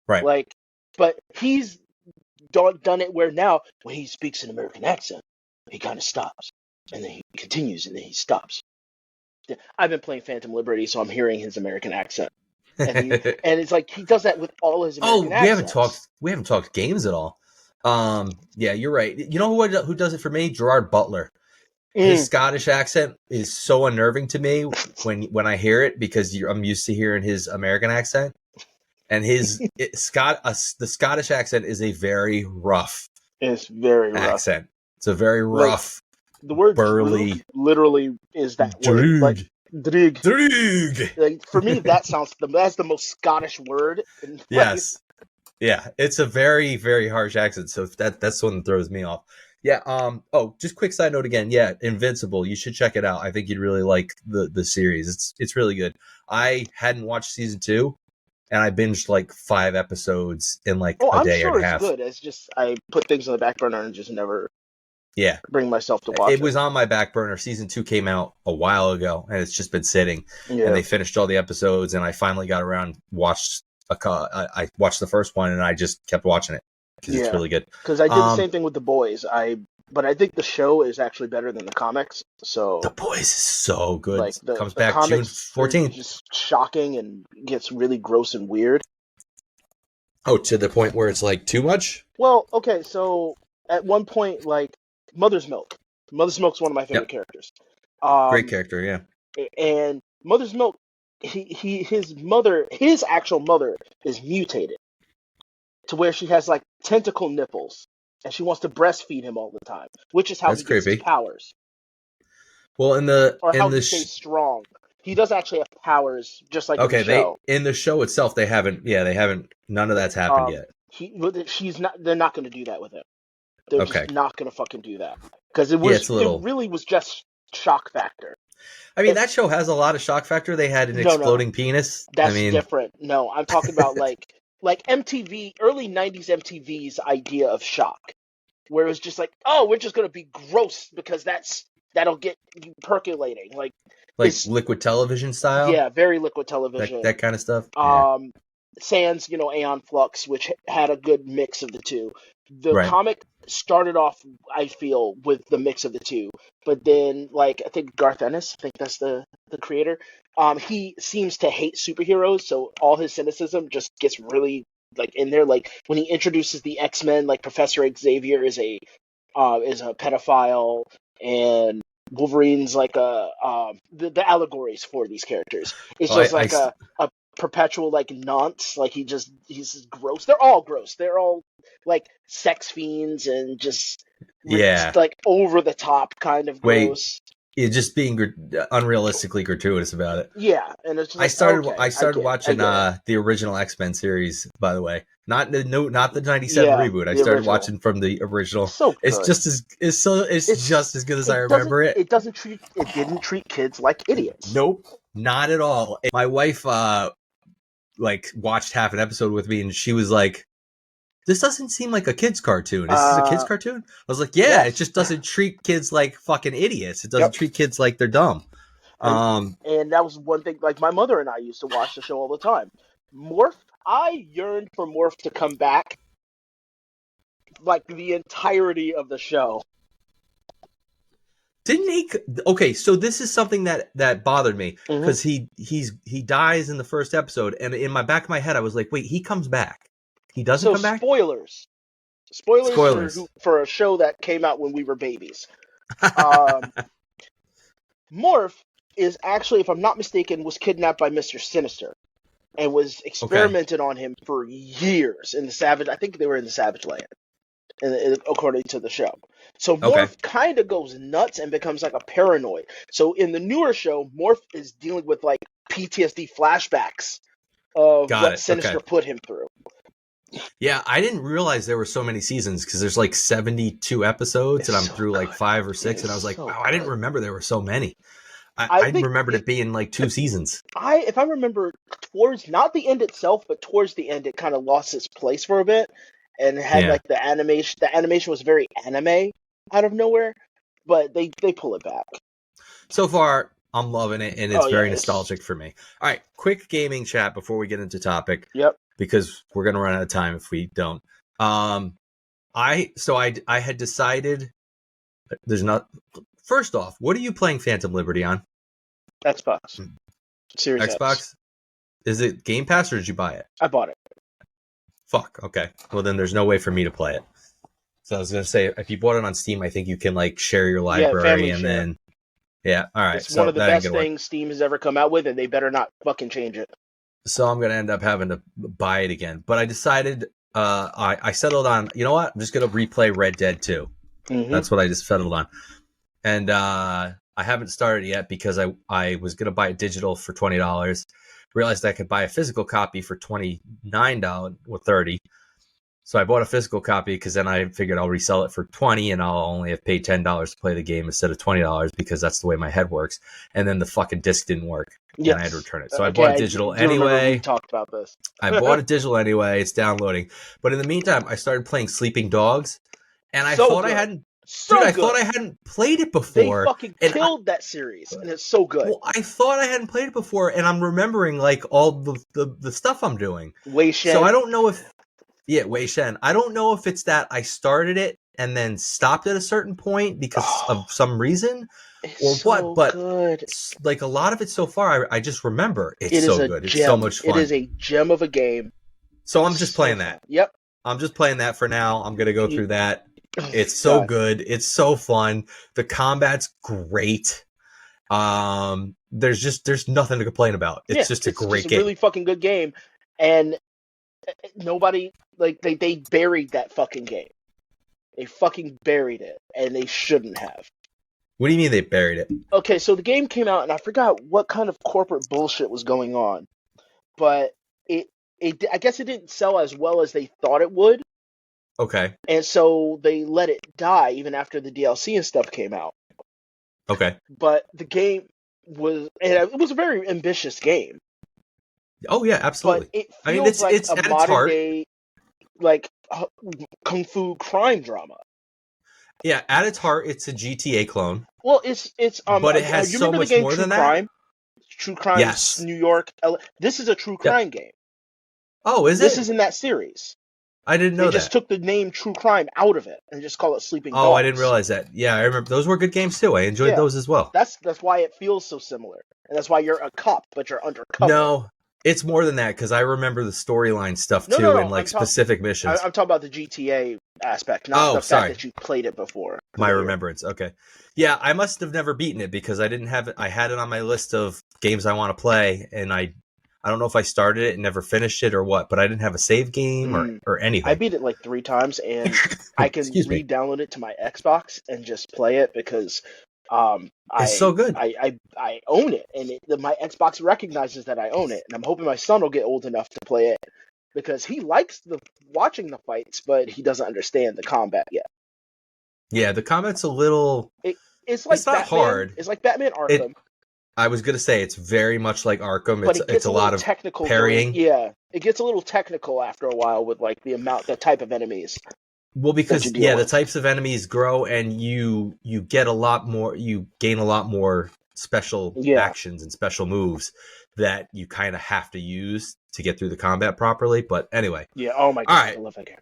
Right. But he's done it where now, when he speaks an American accent, he kind of stops, and then he continues, and then he stops. I've been playing Phantom Liberty, so I'm hearing his American accent, and it's like he does that with all his American accents. We haven't talked games at all. Yeah, you're right. You know who does it for me? Gerard Butler. His Scottish accent is so unnerving to me when I hear it because I'm used to hearing his American accent, and the Scottish accent is a very rough. It's very rough accent. It's a very rough, the word burly. Literally is that Droog. word. Like, Droog. Like, for me, that's the most Scottish word. Yes. Yeah, it's a very, very harsh accent. So that's the one that throws me off. Yeah. Just quick side note again. Yeah, Invincible. You should check it out. I think you'd really like the series. It's really good. I hadn't watched season 2. And I binged like 5 episodes in like a day and a half. I'm sure it's good. It's just I put things on the back burner and just never bring myself to watch it. It was on my back burner. Season 2 came out a while ago, and it's just been sitting. Yeah. And they finished all the episodes, and I finally got around, I watched the first one, and I just kept watching it because it's really good. Because I did the same thing with The Boys. I But I think the show is actually better than the comics. So The Boys is so good. like Comes the back June comics 14th. just shocking and gets really gross and weird. Oh, to the point where it's like too much? Well, okay, so at one point, like Mother's Milk. Mother's Milk's one of my favorite characters. Great character, yeah. And Mother's Milk, his actual mother is mutated to where she has like tentacle nipples, and she wants to breastfeed him all the time, which is how he gets his powers. Well, how he stays strong. He does actually have powers, just like in the show. In the show itself, they haven't. None of that's happened yet. They're not going to do that with him. They're just not going to fucking do that because it really was just shock factor. I mean, that show has a lot of shock factor. They had an exploding penis. That's different. No, I'm talking about like MTV, early 90s MTV's idea of shock, where it was just like, oh, we're just going to be gross because that'll get you percolating. Like liquid television style? Yeah, very liquid television. That kind of stuff? Sans, Aeon Flux, which had a good mix of the two. The comic started off, I feel, with the mix of the two. But then, I think Garth Ennis, I think that's the creator, he seems to hate superheroes, so all his cynicism just gets really, in there. Like, when he introduces the X-Men, Professor Xavier is a pedophile, and Wolverine's the allegories for these characters. It's a perpetual nonce. He's gross. They're all gross. They're all sex fiends and just over the top kind of gross. You're just being unrealistically gratuitous about it. Yeah, and it's just I started watching the original X-Men series, by the way. Not the 97 reboot. I started watching from the original. So it's just as just as good as I remember it. It didn't treat kids like idiots. Nope, not at all. My wife watched half an episode with me, and she was like, "This doesn't seem like a kid's cartoon. Is this a kid's cartoon?" I was like, "Yeah, It just doesn't treat kids like fucking idiots. It doesn't treat kids like they're dumb." And that was one thing. My mother and I used to watch the show all the time. Morph. I yearned for Morph to come back, the entirety of the show. Didn't he? Okay, so this is something that bothered me because he dies in the first episode, and in my back of my head, I was like, "Wait, he comes back? He doesn't come back?" Spoilers for a show that came out when we were babies. Morph is actually, if I'm not mistaken, was kidnapped by Mr. Sinister and was experimented on him for years in the Savage. I think they were in the Savage Land, according to the show. So Morph kind of goes nuts and becomes a paranoid. So in the newer show, Morph is dealing with PTSD flashbacks of what Sinister put him through. Yeah, I didn't realize there were so many seasons because there's 72 episodes and I'm through 5 or 6 and I was like, wow, I didn't remember there were so many. I remembered it being 2 seasons. If I remember, towards not the end itself, but towards the end, it kind of lost its place for a bit and had the animation. The animation was very anime out of nowhere, but they pull it back. So far, I'm loving it and it's very nostalgic for me. All right, quick gaming chat before we get into topic. Yep. Because we're gonna run out of time if we don't. I had decided there's not. First off, what are you playing Phantom Liberty on? Xbox. Series Xbox? X. Is it Game Pass or did you buy it? I bought it. Fuck. Okay. Well, then there's no way for me to play it. So I was gonna say, if you bought it on Steam, I think you can share your library and then. Yeah. All right. It's one of the best things Steam has ever come out with, and they better not fucking change it. So I'm gonna end up having to buy it again. But I decided, I settled on. You know what? I'm just gonna replay Red Dead 2. Mm-hmm. That's what I just settled on. And I haven't started yet because I was going to buy it digital for $20. Realized I could buy a physical copy for $29 or $30. So I bought a physical copy because then I figured I'll resell it for $20 and I'll only have paid $10 to play the game instead of $20 because that's the way my head works. And then the fucking disc didn't work. Yes. And I had to return it. So I bought it digital anyway. We talked about this. I bought it digital anyway. It's downloading. But in the meantime, I started playing Sleeping Dogs. And I thought I hadn't. I thought I hadn't played it before. They fucking killed that series, and it's so good. Well, I thought I hadn't played it before, and I'm remembering all the stuff I'm doing. Wei Shen. So I don't know if Wei Shen. I don't know if it's that I started it and then stopped at a certain point because of some reason or so what. But good. Like a lot of it so far, I just remember it's It is so a good. gem. It's so much fun. It is a gem of a game. So I'm just playing that. Yep. I'm just playing that for now. I'm gonna go through that. It's so God. good. It's so fun. The combat's great. There's nothing to complain about. It's just a great game. Really fucking good game, and nobody they buried that fucking game. They fucking buried it, and they shouldn't have. What do you mean they buried it? Okay, so the game came out, and I forgot what kind of corporate bullshit was going on, but I guess it didn't sell as well as they thought it would. Okay. And so they let it die even after the DLC and stuff came out. Okay. But the game it was a very ambitious game. Oh yeah, absolutely. But it feels like a modern day, like kung fu crime drama. Yeah, at its heart, it's a GTA clone. Well, it's but it has so much more than that. True Crime, yes. New York. This is a true crime game. Oh, is it? This is in that series. I didn't know that. They just took the name True Crime out of it and just call it Sleeping Dogs. Oh, I didn't realize that. Yeah, I remember. Those were good games too. I enjoyed those as well. That's why it feels so similar. And that's why you're a cop, but you're undercover. No, it's more than that because I remember the storyline stuff too and like specific missions. I'm talking about the GTA aspect, not the fact that you played it before. My remembrance. Okay. Yeah, I must have never beaten it because I didn't have it. I had it on my list of games I want to play, and I don't know if I started it and never finished it or what, but I didn't have a save game or anything. I beat it like 3 times, and I can re-download it to my Xbox and just play it because it's so good. I own it, and my Xbox recognizes that I own it, and I'm hoping my son will get old enough to play it because he likes watching the fights, but he doesn't understand the combat yet. Yeah, the combat's a little. It's like it's not Batman. hard. It's like Batman Arkham. I was gonna say it's very much like Arkham. But it's a lot of technical parrying. Yeah, it gets a little technical after a while with like the type of enemies. Well, because the types of enemies grow, and you get a lot more. You gain a lot more special actions and special moves that you kind of have to use to get through the combat properly. But anyway. Yeah. Oh my god! Right. I love that game.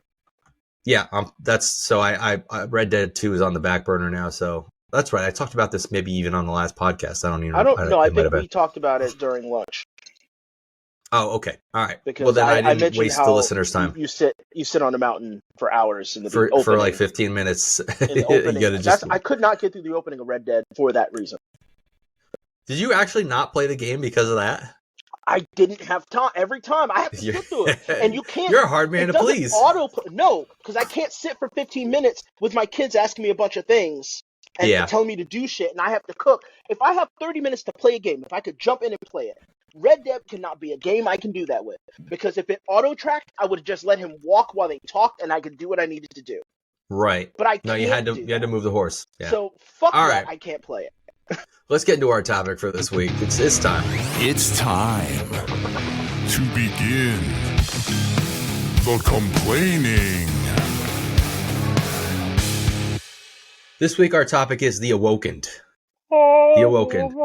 Yeah. That's so. I Red Dead 2 is on the back burner now. So. That's right. I talked about this maybe even on the last podcast. I don't know. I think we talked about it during lunch. Oh, okay. All right. Because well, then I didn't waste the listeners' time. You sit on a mountain for hours in the for like 15 minutes. I could not get through the opening of Red Dead for that reason. Did you actually not play the game because of that? I didn't have time. Every time I have to sit through it, and you can't. You're a hard man to please. No, because I can't sit for 15 minutes with my kids asking me a bunch of things. And telling me to do shit, and I have to cook. If I have 30 minutes to play a game, if I could jump in and play it, Red Dead cannot be a game I can do that with. Because if it auto-tracked, I would have just let him walk while they talked, and I could do what I needed to do. Right. But I can't. No, you had to move the horse. Yeah. So fuck that. Right. I can't play it. Let's get into our topic for this week. It's time. It's time to begin the complaining. This week, our topic is the Awokened. The Awokened.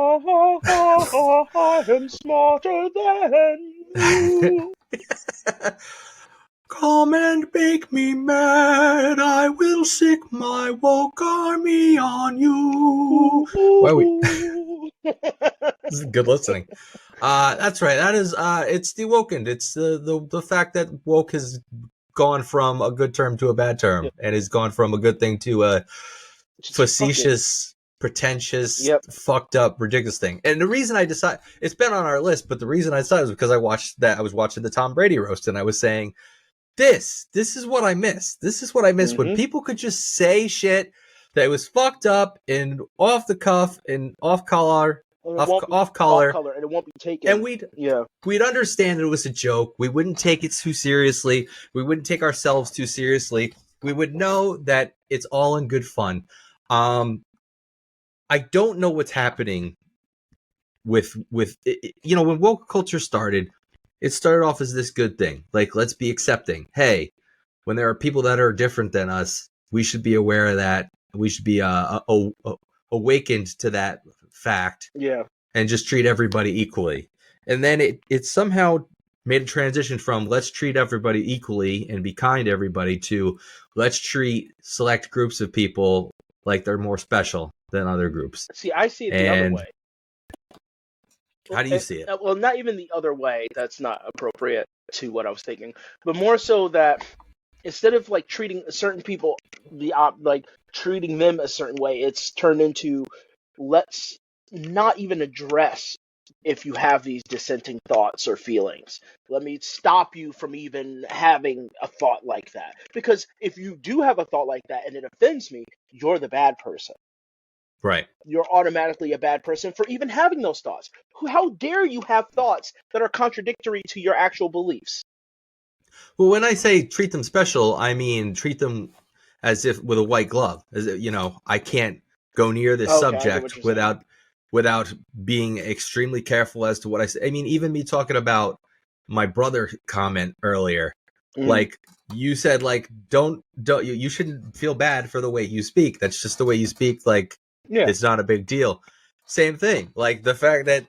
I am smarter than you. Come and make me mad. I will sick my woke army on you. This is good listening. That's right. That is. It's the Awokened. It's the fact that woke has gone from a good term to a bad term, and has gone from a good thing to a facetious, pretentious, fucked up, ridiculous thing. And the reason I decided, it's been on our list, but the reason I decided was because I was watching the Tom Brady roast, and I was saying, this is what I miss. This is what I miss when people could just say shit that was fucked up and off the cuff and off collar, and it won't be taken. And we'd understand it was a joke. We wouldn't take it too seriously. We wouldn't take ourselves too seriously. We would know that it's all in good fun. I don't know what's happening with when woke culture started, it started off as this good thing. Like, let's be accepting. Hey, when there are people that are different than us, we should be aware of that. We should be awakened to that fact. Yeah. And just treat everybody equally. And then it somehow made a transition from let's treat everybody equally and be kind to everybody to let's treat select groups of people like they're more special than other groups. See, I see it the other way. How do you see it? Well, not even the other way. That's not appropriate to what I was thinking, but more so that instead of like treating certain people like treating them a certain way, it's turned into let's not even address if you have these dissenting thoughts or feelings. Let me stop you from even having a thought like that. Because if you do have a thought like that and it offends me, you're the bad person. Right. You're automatically a bad person for even having those thoughts. How dare you have thoughts that are contradictory to your actual beliefs? Well, when I say treat them special, I mean treat them as if with a white glove. As if, I can't go near this subject without being extremely careful as to what I say. I mean, even me talking about my brother comment earlier, like you said, like don't you shouldn't feel bad for the way you speak. That's just the way you speak. Like it's not a big deal. Same thing. Like the fact that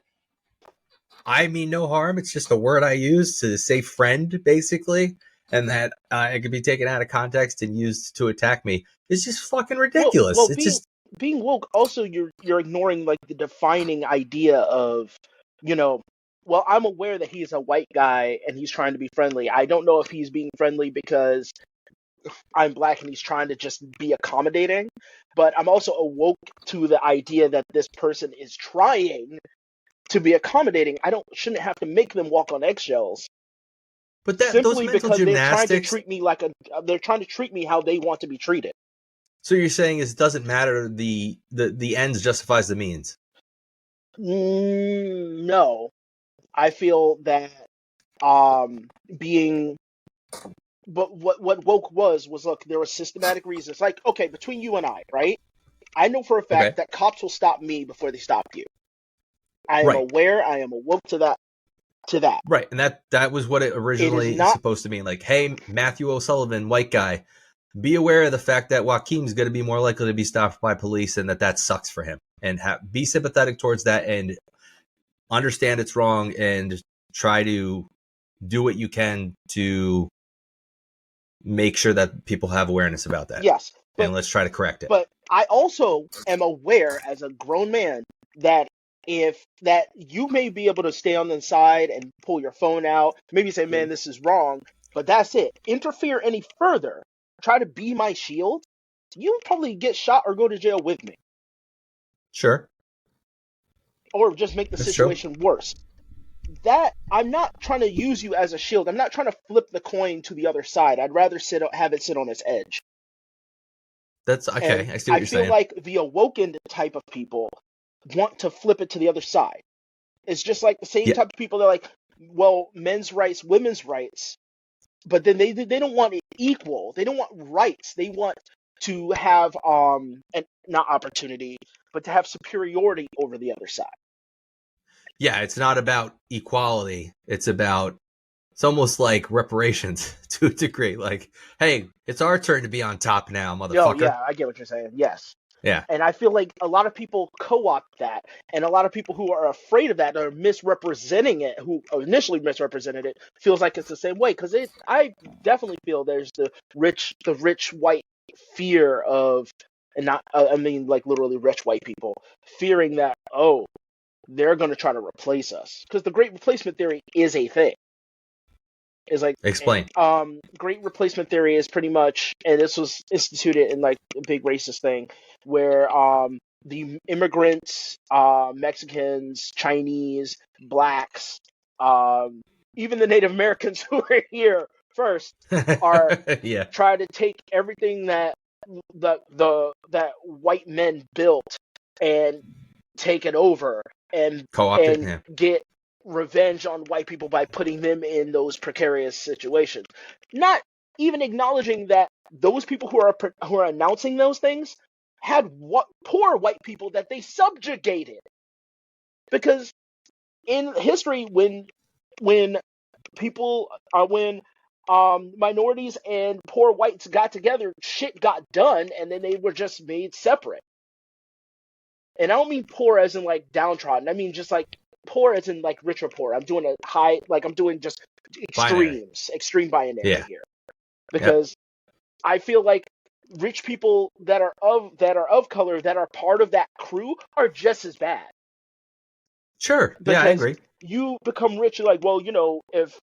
I mean no harm. It's just a word I use to say friend, basically, and that it could be taken out of context and used to attack me. It's just fucking ridiculous. Well, it's being woke. Also, you're ignoring like the defining idea of, well, I'm aware that he's a white guy and he's trying to be friendly. I don't know if he's being friendly because I'm black and he's trying to just be accommodating, but I'm also awoke to the idea that this person is trying to be accommodating. Shouldn't have to make them walk on eggshells. But simply because gymnastics, they're trying to treat me they're trying to treat me how they want to be treated. So you're saying it doesn't matter, the ends justifies the means? No, I feel that but what woke was look, there were systematic reasons. Like, okay, between you and I, right? I know for a fact that cops will stop me before they stop you. I am aware. I am awoke to that. Right, and that was what it originally is supposed to mean. Like, hey, Matthew O'Sullivan, white guy, be aware of the fact that Joaquin's going to be more likely to be stopped by police, and that sucks for him. And be sympathetic towards that, and understand it's wrong, and try to do what you can to make sure that people have awareness about that. Yes, and let's try to correct it. But I also am aware, as a grown man, that you may be able to stay on the side and pull your phone out, maybe say, man, this is wrong, but that's it. Interfere any further, try to be my shield, you'll probably get shot or go to jail with me. Sure. Or just make the situation worse. That I'm not trying to use you as a shield. I'm not trying to flip the coin to the other side. I'd rather have it sit on its edge. That's okay. And I see what you're saying. I feel like the Awokened type of people want to flip it to the other side. It's just like the same type of people. They're like, well, men's rights, women's rights, but then they don't want it equal. They don't want rights. They want to have not opportunity, but to have superiority over the other side. Yeah, it's not about equality. It's almost like reparations to a degree. Like, hey, it's our turn to be on top now, motherfucker. Yeah, I get what you're saying. Yes. Yeah. And I feel like a lot of people co-opt that, and a lot of people who are afraid of that are misrepresenting it, who initially misrepresented it, feels like it's the same way. Because I definitely feel there's the rich white fear of, and not, I mean like literally rich white people, fearing that, they're going to try to replace us. Because the Great Replacement Theory is a thing. Is like explain. Great replacement theory is pretty much, and this was instituted in like a big racist thing, where the immigrants, Mexicans, Chinese, blacks, even the Native Americans who were here first are trying to take everything that that white men built and take it over and get revenge on white people by putting them in those precarious situations, not even acknowledging that those people who are announcing those things had poor white people that they subjugated. Because in history, when minorities and poor whites got together, shit got done, and then they were just made separate. And I don't mean poor as in like downtrodden. I mean just like poor as in like rich or poor. I'm doing just extreme binary Yeah. here, because I feel like rich people that are of color that are part of that crew are just as bad. Sure. Because I agree. you become rich, you're like, well, if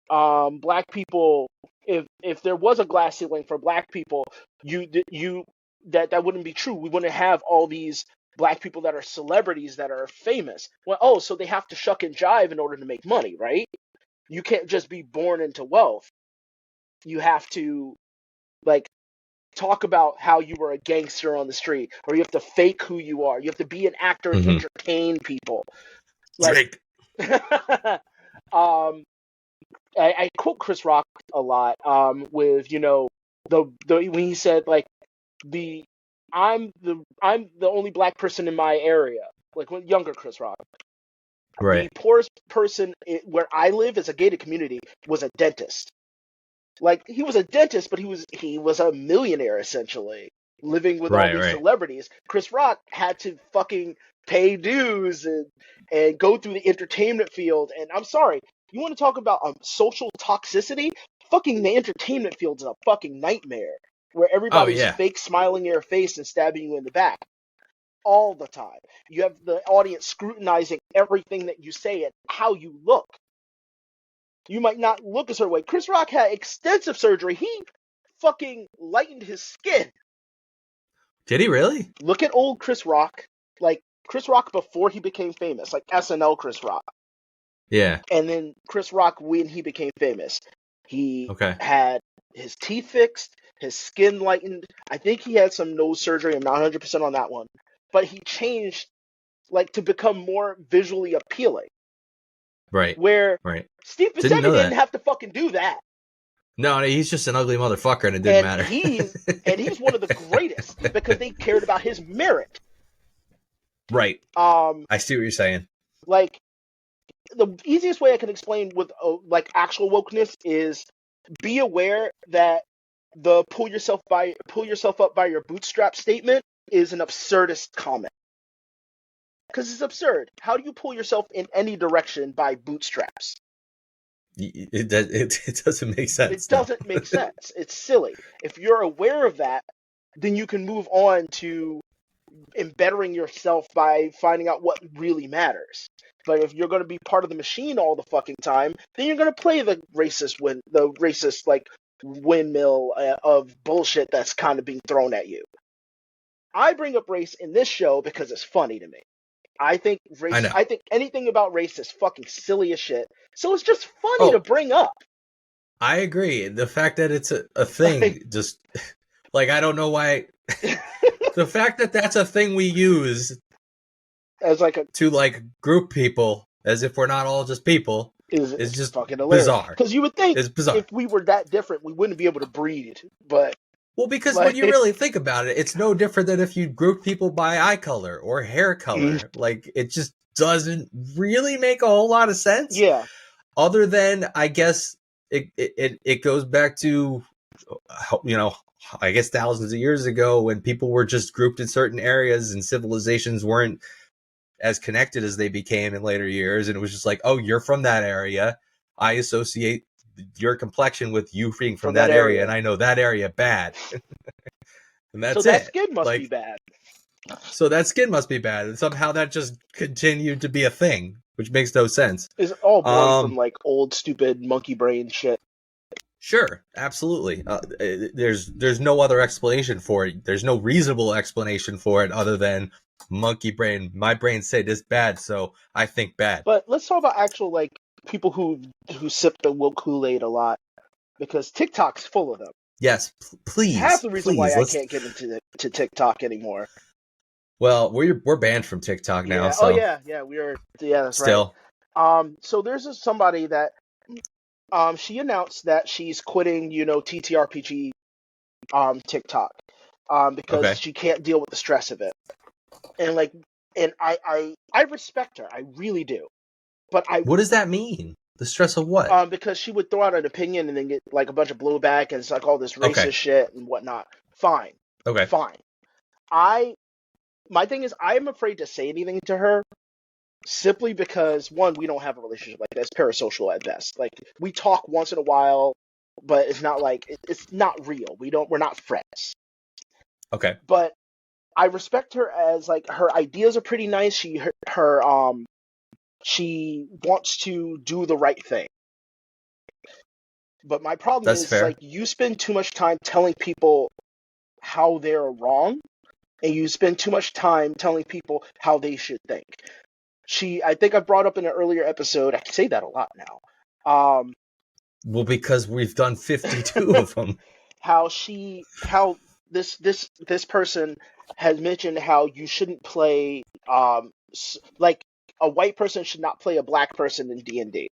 black people, if there was a glass ceiling for black people, that wouldn't be true. We wouldn't have all these black people that are celebrities that are famous. Well, so they have to shuck and jive in order to make money, right? You can't just be born into wealth. You have to, like, talk about how you were a gangster on the street, or you have to fake who you are. You have to be an actor and entertain people. Like, I quote Chris Rock a lot, with the when he said, like, I'm the only black person in my area, like, when younger Chris Rock. Right. The poorest person where I live as a gated community was a dentist. Like, he was a dentist, but he was a millionaire essentially, living with all these celebrities. Chris Rock had to fucking pay dues and go through the entertainment field. And I'm sorry, you want to talk about social toxicity? Fucking the entertainment field is a fucking nightmare, where everybody's fake smiling in your face and stabbing you in the back all the time. You have the audience scrutinizing everything that you say and how you look. You might not look a certain way. Chris Rock had extensive surgery. He fucking lightened his skin. Did he really? Look at old Chris Rock. Like, Chris Rock before he became famous. Like, SNL Chris Rock. Yeah. And then Chris Rock when he became famous. He had his teeth fixed, his skin lightened. I think he had some nose surgery. I'm not 100% on that one. But he changed, like, to become more visually appealing. Right. Where Steve Buscemi didn't have to fucking do that. No, he's just an ugly motherfucker, and it didn't matter. He's one of the greatest because they cared about his merit. Right. I see what you're saying. Like, the easiest way I can explain with like actual wokeness is be aware that the pull yourself up by your bootstrap statement is an absurdist comment. Because it's absurd. How do you pull yourself in any direction by bootstraps? It doesn't make sense. It doesn't make sense. It's silly. If you're aware of that, then you can move on to embettering yourself by finding out what really matters. But if you're going to be part of the machine all the fucking time, then you're going to play the racist like windmill of bullshit that's kind of being thrown at you. I bring up race in this show because it's funny to me. I think anything about race is fucking silly as shit. So it's just funny to bring up. I agree. The fact that it's a thing, just like, I don't know why. The fact that that's a thing we use as like to like group people as if we're not all just people is just fucking hilarious. Bizarre. Because you would think if we were that different, we wouldn't be able to breed. But well, because when you really think about it, it's no different than if you group people by eye color or hair color. Like, it just doesn't really make a whole lot of sense. Yeah. Other than, I guess, it goes back to, I guess thousands of years ago when people were just grouped in certain areas and civilizations weren't as connected as they became in later years. And it was just like, oh, you're from that area. I associate your complexion with you being from that area, and I know that area bad. And that's it. So that skin must be bad. So that skin must be bad, and somehow that just continued to be a thing, which makes no sense. It's all born from like old stupid monkey brain shit. Sure, absolutely. There's no other explanation for it. There's no reasonable explanation for it other than monkey brain. My brain said this bad, so I think bad. But let's talk about actual like people who sip the woke Kool-Aid a lot, because TikTok's full of them. Yes, please. Half the reason why I can't get into TikTok anymore. Well, we're banned from TikTok now. Yeah. So. Oh yeah, we are. Yeah, that's still. Right. So there's somebody that she announced that she's quitting, TTRPG TikTok because she can't deal with the stress of it. And I respect her. I really do. But what does that mean? The stress of what? Because she would throw out an opinion and then get like a bunch of blowback, and it's like all this racist shit and whatnot. Fine. Okay. Fine. My thing is, I am afraid to say anything to her simply because, one, we don't have a relationship like that. It's parasocial at best. Like, we talk once in a while, but it's not like it's not real. We're not friends. Okay. But I respect her as, like, her ideas are pretty nice. She wants to do the right thing. But my problem That's is, fair. like, you spend too much time telling people how they're wrong, and you spend too much time telling people how they should think. I think I brought up in an earlier episode, I can say that a lot now. Well, because we've done 52 of them. How this person has mentioned how you shouldn't play, like, a white person should not play a black person in D&D.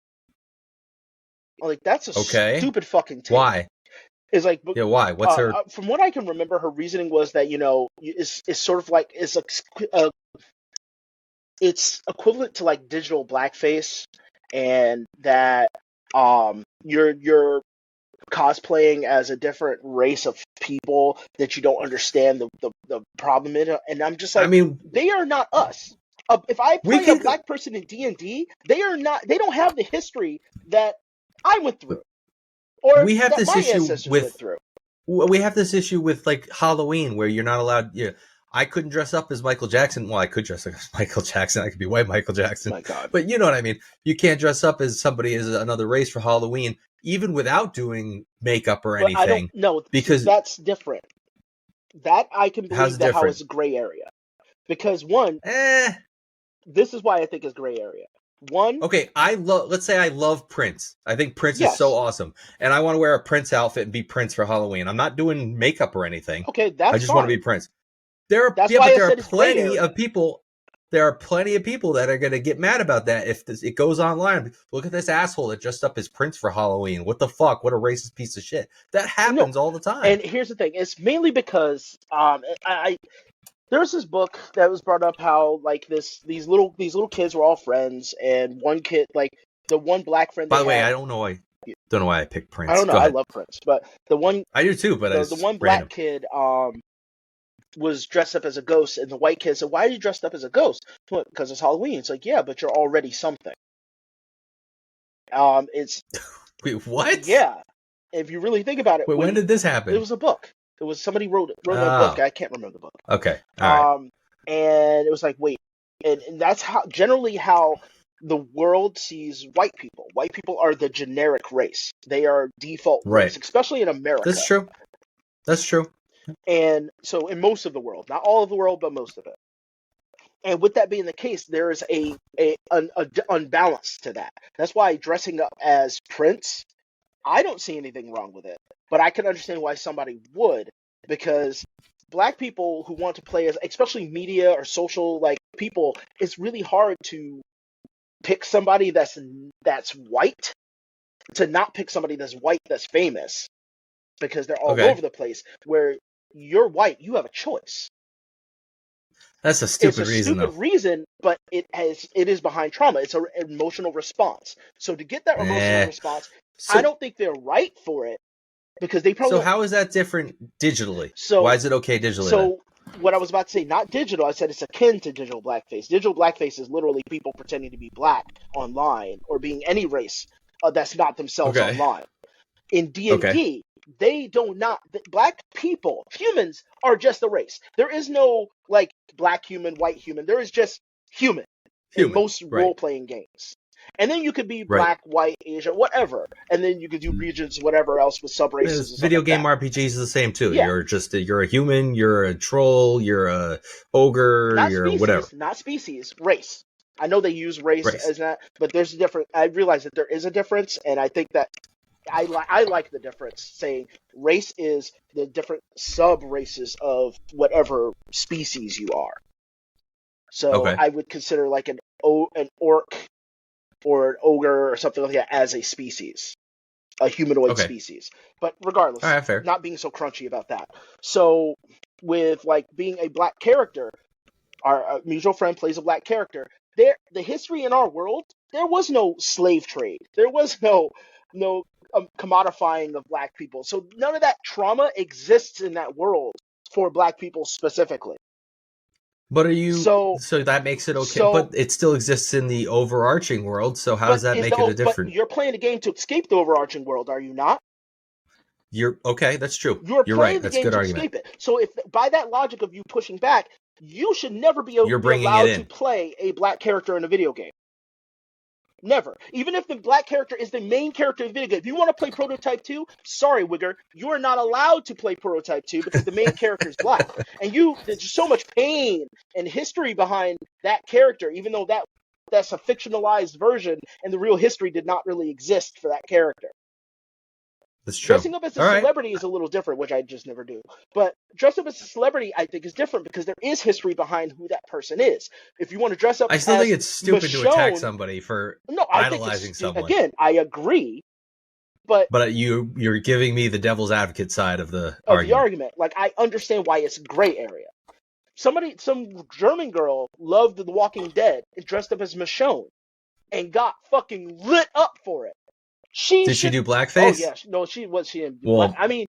Like, that's a stupid fucking take. Why? It's like, yeah, why? What's her? From what I can remember, her reasoning was that, it's sort of like, it's equivalent to, like, digital blackface, and that you're cosplaying as a different race of people that you don't understand the problem in it. And I'm just like, they are not us. If I play a black person in D&D, they don't have the history that I went through, or we have that this my issue ancestors with went through. We have this issue with, like, Halloween, where you're not allowed. I couldn't dress up as Michael Jackson. Well, I could dress up as Michael Jackson. I could be white Michael Jackson. My God. But you know what I mean. You can't dress up as somebody as another race for Halloween, even without doing makeup or anything. I don't know, because that's different. That I can believe that how it's a gray area. Because, one, this is why I think it's gray area. One, okay, let's say I love Prince. I think Prince is so awesome, and I want to wear a Prince outfit and be Prince for Halloween. I'm not doing makeup or anything. Okay, that's I just want to be Prince. There are plenty of people. There are plenty of people that are going to get mad about that if it goes online. Look at this asshole that dressed up as Prince for Halloween. What the fuck? What a racist piece of shit. That happens all the time. And here's the thing: it's mainly because there's this book that was brought up how, like, these little kids were all friends, and one kid, like, the one black friend. By the way, I don't know why I picked Prince. I don't know. I love Prince, but the one I do too. But the one black kid was dressed up as a ghost, and the white kid said, "Why are you dressed up as a ghost?" Because it's Halloween. It's like, yeah, but you're already something. It's wait, what? Yeah, if you really think about it. Wait, when did this happen? It was a book. It was somebody wrote a book. I can't remember the book. Okay. All right. And it was like, wait, and that's generally how the world sees white people. White people are the generic race. They are default race, especially in America. That's true. And so in most of the world, not all of the world, but most of it. And with that being the case, there is an unbalance to that. That's why dressing up as Prince, I don't see anything wrong with it. But I can understand why somebody would, because black people who want to play as, especially media or social, like, people, it's really hard to pick somebody that's white, to not pick somebody that's white that's famous, because they're all over the place. Where you're white, you have a choice. That's a stupid reason, but it is behind trauma. It's an emotional response. So to get that emotional response, I don't think they're right for it. Because they probably. So how is that different digitally? Why is it okay digitally? So what I was about to say, not digital. I said it's akin to digital blackface. Digital blackface is literally people pretending to be black online, or being any race that's not themselves online. In D&D, black people, humans are just a race. There is no, like, black human, white human. There is just human in most role-playing games. And then you could be black, white, Asian, whatever. And then you could do regions, whatever else with sub-races. Video game RPGs is the same too. Yeah. You're a human, you're a troll, you're a ogre, whatever. Not species, race. I know they use race as that, but there's a difference. I realize that there is a difference, and I think that I like the difference. Saying race is the different sub-races of whatever species you are. So I would consider, like, an orc or an ogre or something like that as a species, a humanoid species. But regardless, not being so crunchy about that. So with, like, being a black character, our mutual friend plays a black character. The history in our world, there was no slave trade. There was no commodifying of black people. So none of that trauma exists in that world for black people specifically. But are you so that makes it okay? But it still exists in the overarching world. So how does that make it a different? But you're playing a game to escape the overarching world, are you not? You're okay. That's true. You're playing right. That's the game to escape it. So if by that logic of you pushing back, you should never be allowed to play a black character in a video game. Never. Even if the black character is the main character of the video game. If you want to play Prototype 2, sorry, Wigger, you are not allowed to play Prototype 2 because the main character is black. And there's just so much pain and history behind that character, even though that's a fictionalized version and the real history did not really exist for that character. That's true. Dressing up as a celebrity is a little different, which I just never do. But dress up as a celebrity, I think, is different because there is history behind who that person is. If you want to dress up, I still think it's stupid to attack somebody for idolizing someone. Again, I agree, but you're giving me the devil's advocate side of the argument. Like, I understand why it's gray area. Some German girl loved The Walking Dead and dressed up as Michonne and got fucking lit up for it. Did she do blackface? Oh yeah, no, she didn't. Well, I mean,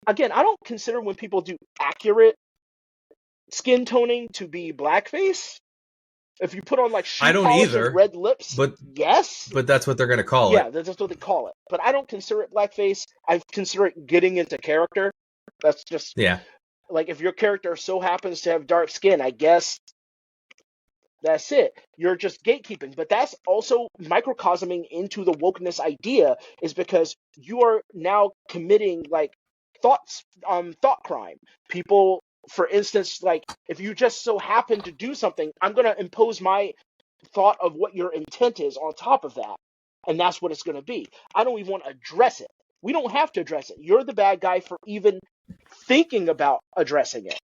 again, I don't consider when people do accurate skin toning to be blackface. If you put on like shoe polish and red lips, but yes, but that's what they're gonna call it. Yeah, that's what they call it. But I don't consider it blackface. I consider it getting into character. That's just like if your character so happens to have dark skin, I guess. That's it. You're just gatekeeping. But that's also microcosming into the wokeness idea is because you are now committing like thought crime. People, for instance, like if you just so happen to do something, I'm going to impose my thought of what your intent is on top of that. And that's what it's going to be. I don't even want to address it. We don't have to address it. You're the bad guy for even thinking about addressing it.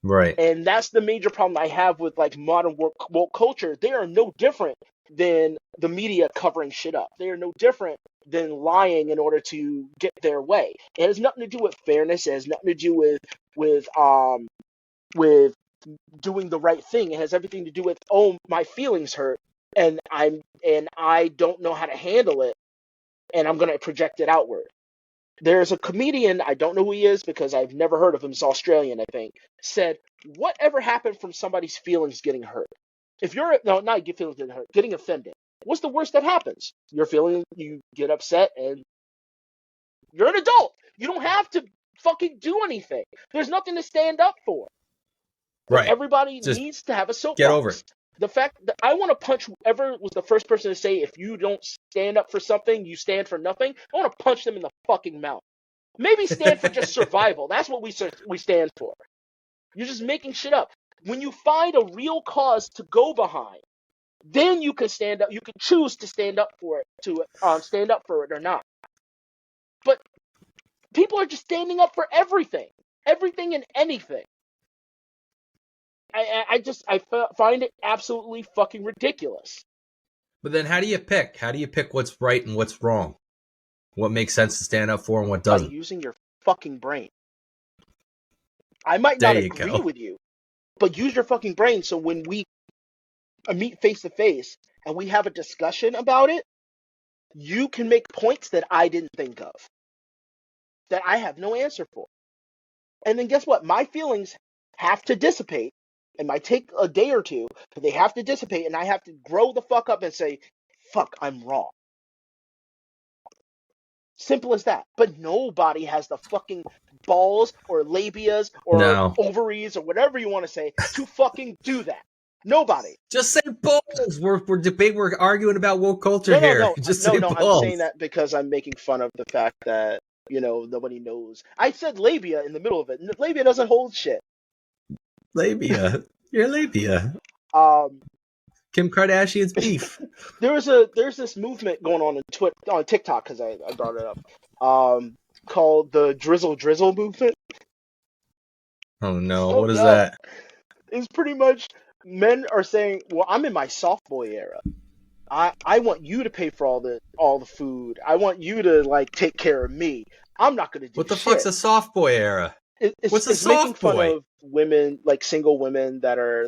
Right. And that's the major problem I have with like modern woke culture. They are no different than the media covering shit up. They are no different than lying in order to get their way. It has nothing to do with fairness. It has nothing to do with doing the right thing. It has everything to do with, oh, my feelings hurt and I don't know how to handle it and I'm going to project it outward. There's a comedian, I don't know who he is because I've never heard of him, he's Australian, I think, said, whatever happened from somebody's feelings getting hurt? If you're, no, not get feelings getting hurt, getting offended. What's the worst that happens? You get upset and you're an adult. You don't have to fucking do anything. There's nothing to stand up for. Right. Everybody needs to have a soapbox. Get over it. The fact that I want to punch whoever was the first person to say if you don't stand up for something, you stand for nothing. I want to punch them in the fucking mouth. Maybe stand for just survival. That's what we stand for. You're just making shit up. When you find a real cause to go behind, then you can stand up. You can choose to stand up for it, stand up for it or not. But people are just standing up for everything and anything. I find it absolutely fucking ridiculous. But then how do you pick? How do you pick what's right and what's wrong? What makes sense to stand up for and what doesn't? By using your fucking brain. I might not agree with you, but use your fucking brain so when we meet face to face and we have a discussion about it, you can make points that I didn't think of, that I have no answer for. And then guess what? My feelings have to dissipate. It might take a day or two, but they have to dissipate, and I have to grow the fuck up and say, fuck, I'm wrong. Simple as that. But nobody has the fucking balls or labias or ovaries or whatever you want to say to fucking do that. Nobody. Just say balls. We're arguing about woke culture here. No, Just say balls. I'm saying that because I'm making fun of the fact that, nobody knows. I said labia in the middle of it. Labia doesn't hold shit. Labia. Your labia. Kim Kardashian's beef. There's this movement going on on TikTok because I brought it up. Called the Drizzle movement. Oh no! What is that? It's pretty much men are saying, "Well, I'm in my soft boy era. I want you to pay for all the food. I want you to take take of me. I'm not going to do what the shit." Fuck's a soft boy era? What's a soft boy? Fun of women, single women that are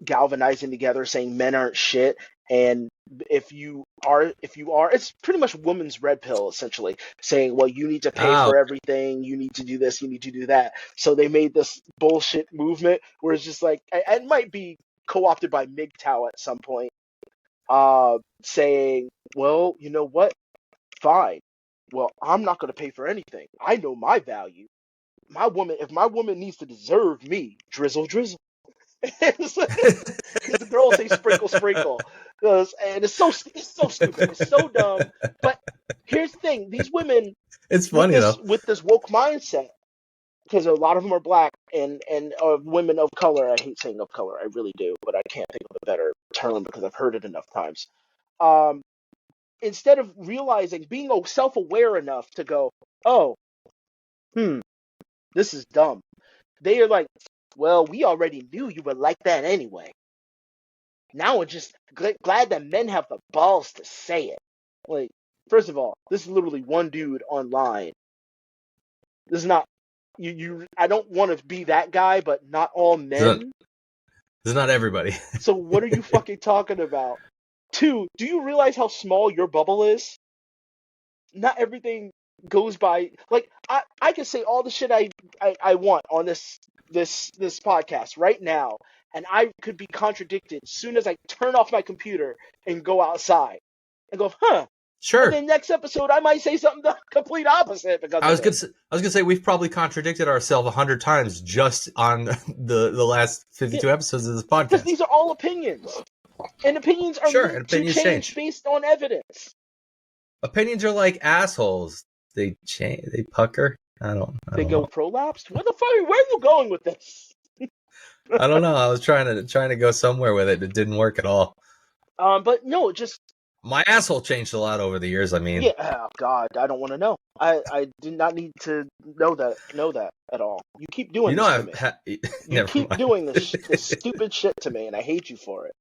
galvanizing together, saying men aren't shit, And if you are, it's pretty much woman's red pill, essentially, saying, well, you need to pay for everything, you need to do this, you need to do that. So they made this bullshit movement where it's just like, it might be co-opted by MGTOW at some point, saying, well, you know what? Fine. Well, I'm not going to pay for anything. I know my value. If my woman needs to deserve me, drizzle, drizzle. Because the girls say sprinkle, sprinkle. And it's so stupid. It's so dumb. But here's the thing: these women, it's funny with this woke mindset, because a lot of them are black and women of color. I hate saying of color, I really do, but I can't think of a better term because I've heard it enough times. Instead of realizing, being self-aware enough to go, oh, this is dumb. They are like, well, we already knew you were like that anyway. Now we're just glad that men have the balls to say it. Like, first of all, this is literally one dude online. This is not I don't want to be that guy, but not all men. This is not everybody. So what are you fucking talking about? 2, do you realize how small your bubble is? Not everything goes by. Like, I can say all the shit I want on this podcast right now, and I could be contradicted as soon as I turn off my computer and go outside and go, sure. And then next episode I might say something the complete opposite. Because I was gonna say we've probably contradicted ourselves 100 times just on the last 52 episodes of this podcast. Because these are all opinions, and opinions are and opinions change based on evidence. Opinions are like assholes. They change. They pucker. I don't go prolapsed. Where are you going with this? I don't know. I was trying to go somewhere with it. It didn't work at all. But no, just my asshole changed a lot over the years. I mean, yeah. Oh God, I don't want to know. I did not need to know that at all. You keep doing this to me. You keep doing this stupid shit to me, and I hate you for it.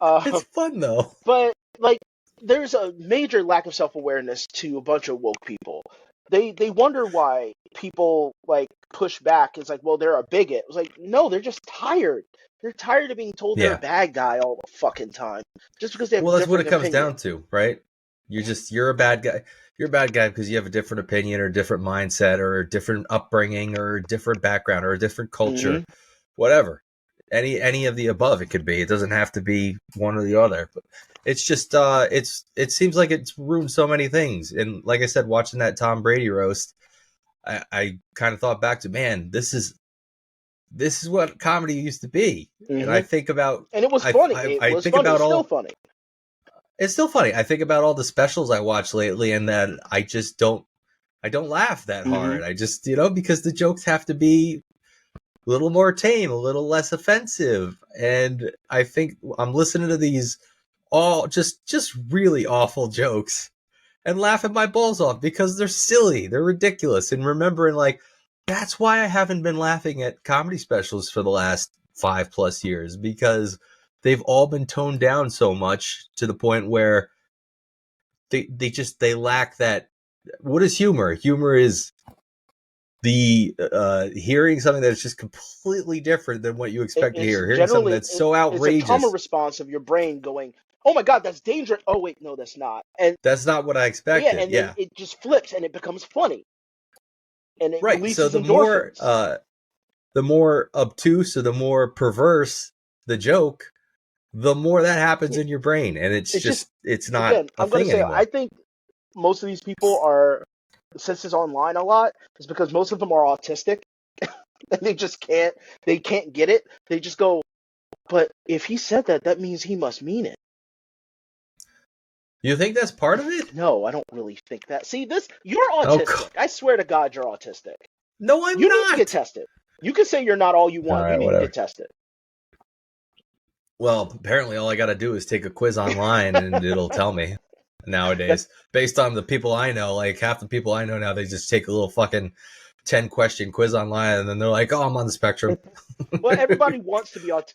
It's fun though. But like, there's a major lack of self-awareness to a bunch of woke people. They wonder why people like push back. It's like, well, they're a bigot. It's like, no, they're just tired. They're tired of being told they're a bad guy all the fucking time. Just because they have that's what it comes opinion. down to, right? You're a bad guy. You're a bad guy because you have a different opinion or a different mindset or a different upbringing or a different background or a different culture, whatever. Any of the above it could be. It doesn't have to be one or the other. But it's just it seems like it's ruined so many things. And like I said, watching that Tom Brady roast, I kind of thought back to, man, this is what comedy used to be. And I think about, and it was funny. It's still funny. It's still funny. I think about all the specials I watched lately, and that I just don't laugh that hard. I just, because the jokes have to be a little more tame, a little less offensive. And I think I'm listening to these all just really awful jokes and laughing my balls off because they're silly, they're ridiculous, and remembering like, that's why I haven't been laughing at comedy specials for the last 5+ years, because they've all been toned down so much to the point where they lack that. What is humor? Humor is the hearing something that's just completely different than what you expect to hear. Hearing something that's so outrageous. It's a trauma response of your brain going, oh my God, that's dangerous. Oh wait, no, that's not. And that's not what I expected. Yeah, and then it just flips and it becomes funny. And it releases so the endorphins. The more obtuse or the more perverse the joke, the more that happens in your brain, and it's not again, a thing anymore. I think most of these people are, since it's online a lot, is because most of them are autistic, and they can't get it. They just go, but if he said that, that means he must mean it. You think that's part of it? No, I don't really think that. See, you're autistic. I swear to God, you're autistic. No, I'm not. You need to get tested. You can say you're not all you want. Right, you need to get tested. Well, apparently all I got to do is take a quiz online and it'll tell me nowadays. Based on the people I know, like half the people I know now, they just take a little fucking 10-question quiz online and then they're like, oh, I'm on the spectrum. Well, everybody wants to be autistic.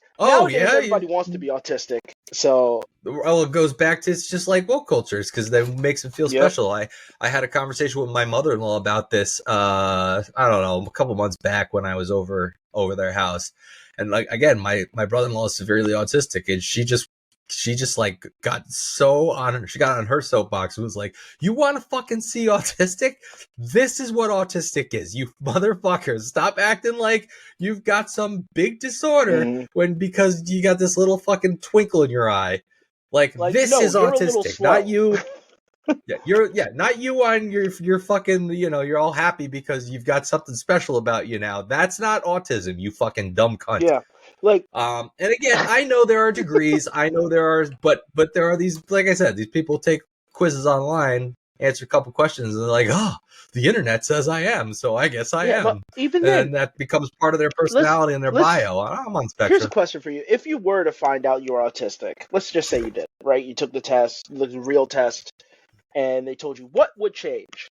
Everybody wants to be autistic. So, well, it goes back to, it's just like woke cultures because that makes them feel special. I had a conversation with my mother-in-law about this, I don't know, a couple months back when I was over their house. And like, again, my brother-in-law is severely autistic, and she just she just like got so on her, she got on her soapbox and was like, you want to fucking see autistic? This is what autistic is, you motherfuckers. Stop acting like you've got some big disorder when because you got this little fucking twinkle in your eye. Like this no, is you're a little autistic, slow. not you. Not you on your fucking, you're all happy because you've got something special about you now. That's not autism, you fucking dumb cunt. Yeah. Like, and again, I know there are degrees. I know there are, but there are these, like I said, these people take quizzes online, answer a couple questions, and they're like, oh, the internet says I am, so I guess I am. But even then that becomes part of their personality and their bio. I'm on spectrum. Here's a question for you. If you were to find out you were autistic, let's just say you did, right? You took the test, the real test, and they told you, what would change?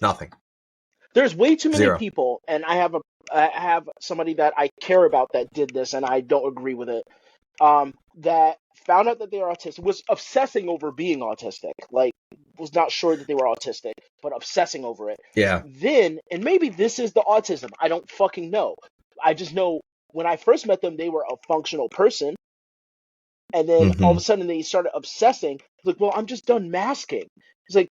Nothing. There's way too many Zero. people, and I have somebody that I care about that did this, and I don't agree with it, that found out that they are autistic, was obsessing over being autistic, like, was not sure that they were autistic, but obsessing over it. Yeah. Then, and maybe this is the autism, I don't fucking know. I just know when I first met them, they were a functional person, and then all of a sudden they started obsessing. Like, well, I'm just done masking. It's like,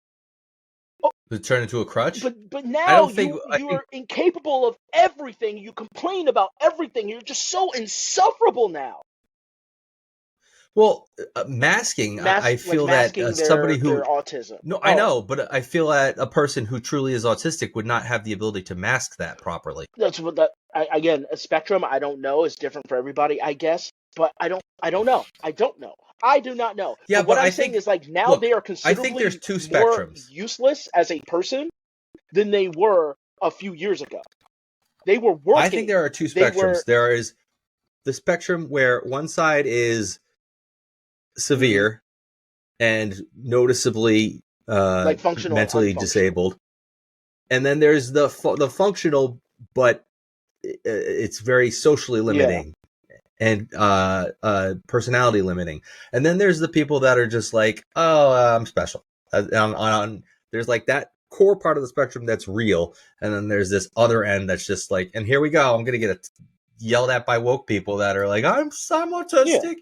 it turned into a crutch. But now you're incapable of everything. You complain about everything. You're just so insufferable now. Well, masking, I feel that somebody who their autism. No, I know, but I feel that a person who truly is autistic would not have the ability to mask that properly. That's what again, a spectrum. I don't know. It's different for everybody, I guess. But I don't know. I don't know. I do not know. Yeah, but what I'm saying is, like, now they are considerably there's two more useless as a person than they were a few years ago. They were working. I think there are two spectrums. There is the spectrum where one side is severe and noticeably like functional, mentally disabled, and then there's the functional, but it's very socially limiting. And personality limiting. And then there's the people that are just like, oh, I'm special. There's like that core part of the spectrum that's real. And then there's this other end that's just like, and here we go. I'm going to get yelled at by woke people that are like, I'm autistic.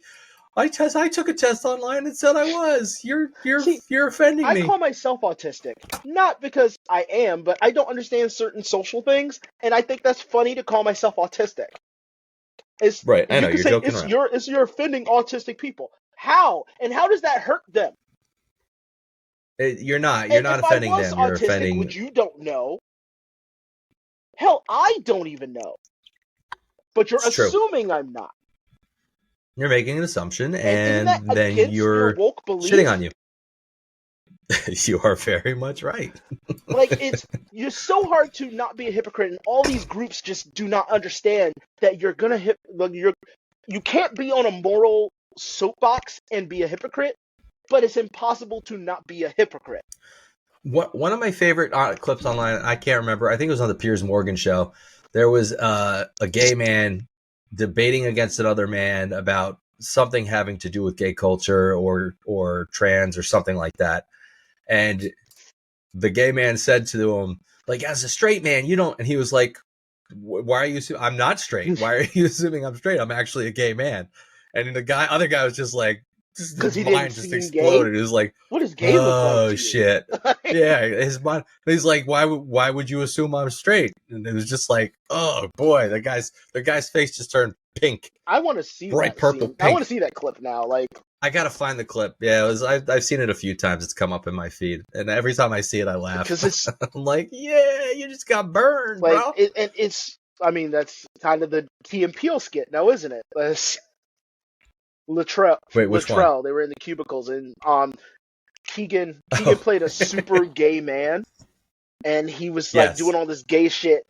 Yeah. I took a test online and said I was. You're offending me. I call myself autistic, not because I am, but I don't understand certain social things. And I think that's funny to call myself autistic. Right, I know you're joking around. You're offending autistic people. How? And how does that hurt them? You're not offending them. You're offending. Which you don't know. Hell, I don't even know. But you're assuming I'm not. You're making an assumption, and then you're woke belief? shitting on you. You are very much right. Like, you're so hard to not be a hypocrite, and all these groups just do not understand that you're gonna you can't be on a moral soapbox and be a hypocrite, but it's impossible to not be a hypocrite. One of my favorite clips online, I can't remember, I think it was on the Piers Morgan show. There was a gay man debating against another man about something having to do with gay culture or trans or something like that. And the gay man said to him, like, as a straight man, you don't, and he was like, why are you, I'm not straight. Why are you assuming I'm straight? I'm actually a gay man. And the other guy was just like, his mind just exploded. Gay? It was like, what does gay look like? Oh shit. Yeah. His mind, he's like, why would you assume I'm straight? And it was just like, oh boy, the guy's face just turned pink. I want to see bright purple pink. I want to see that clip now. Like, I gotta find the clip. Yeah, I've seen it a few times. It's come up in my feed, and every time I see it, I laugh. Because it's I'm like, yeah, you just got burned, like, bro. It's. I mean, that's kind of the Key and Peele skit, now, isn't it? Latrell. Wait, which Latrell. One? They were in the cubicles, and Keegan played a super gay man, and he was like doing all this gay shit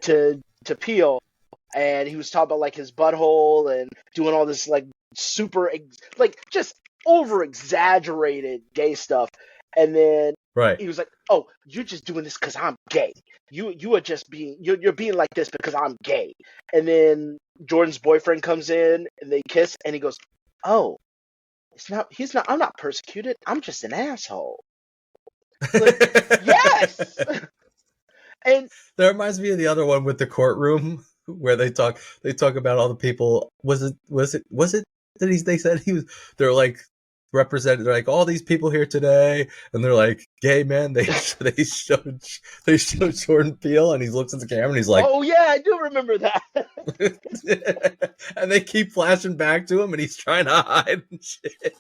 to Peele, and he was talking about like his butthole and doing all this like super just over exaggerated gay stuff, and then he was like, oh, you're just doing this because I'm gay. You are just being you're being like this because I'm gay. And then Jordan's boyfriend comes in and they kiss, and he goes, oh, I'm not persecuted, I'm just an asshole. Like, yes. And that reminds me of the other one with the courtroom where they talk about all the people. Was it they said he was. They're like represented. They're like all these people here today, and they're like gay men. They showed Jordan Peele, and he looks at the camera and he's like, "Oh yeah, I do remember that." And they keep flashing back to him, and he's trying to hide and shit.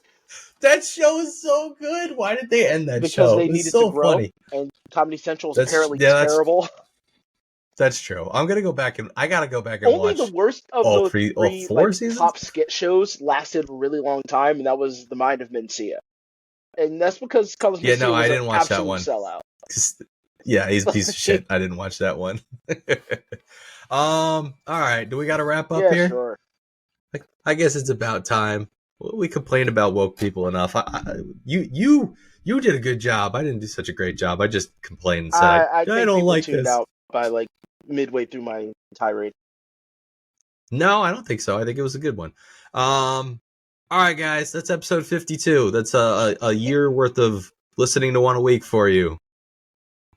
That show is so good. Why did they end that show? Because they needed so to grow, funny. and Comedy Central is apparently terrible. That's true. I gotta go back and watch. The worst of all those three like, seasons? top skit shows lasted a really long time, and that was The Mind of Mencia. And that's because Mencia was I didn't watch that one. Sellout. Yeah, he's a piece of shit. I didn't watch that one. All right. Do we got to wrap up here? Sure. I guess it's about time. We complained about woke people enough. You did a good job. I didn't do such a great job. I just complained and said I don't like this. Out by like midway through my tirade. No, I don't think so. I think it was a good one. All right, guys, that's episode 52. That's a year worth of listening to one a week for you.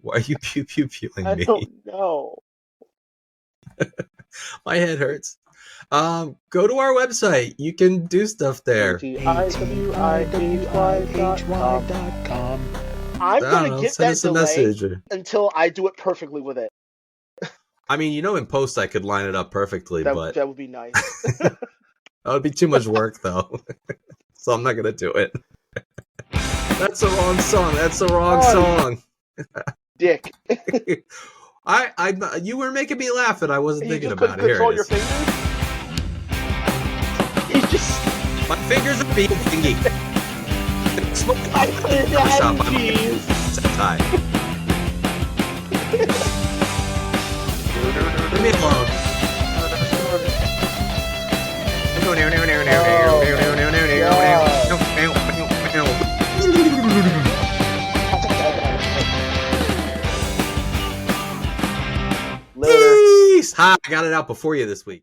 Why are you pew-pew-pewing me? I don't know. My head hurts. Go to our website. You can do stuff there. TIWIHY.com. I'm gonna get that delay until I do it perfectly with it. I mean, in post I could line it up perfectly, but that would be nice. That would be too much work, though. So I'm not gonna do it. That's the wrong song. That's the wrong song. Dick. You were making me laugh, and I wasn't thinking about it. Control your fingers. He's just. My fingers are being thingy. I put it down, jeez. Leave me alone. Peace! Ha! I got it out before you this week.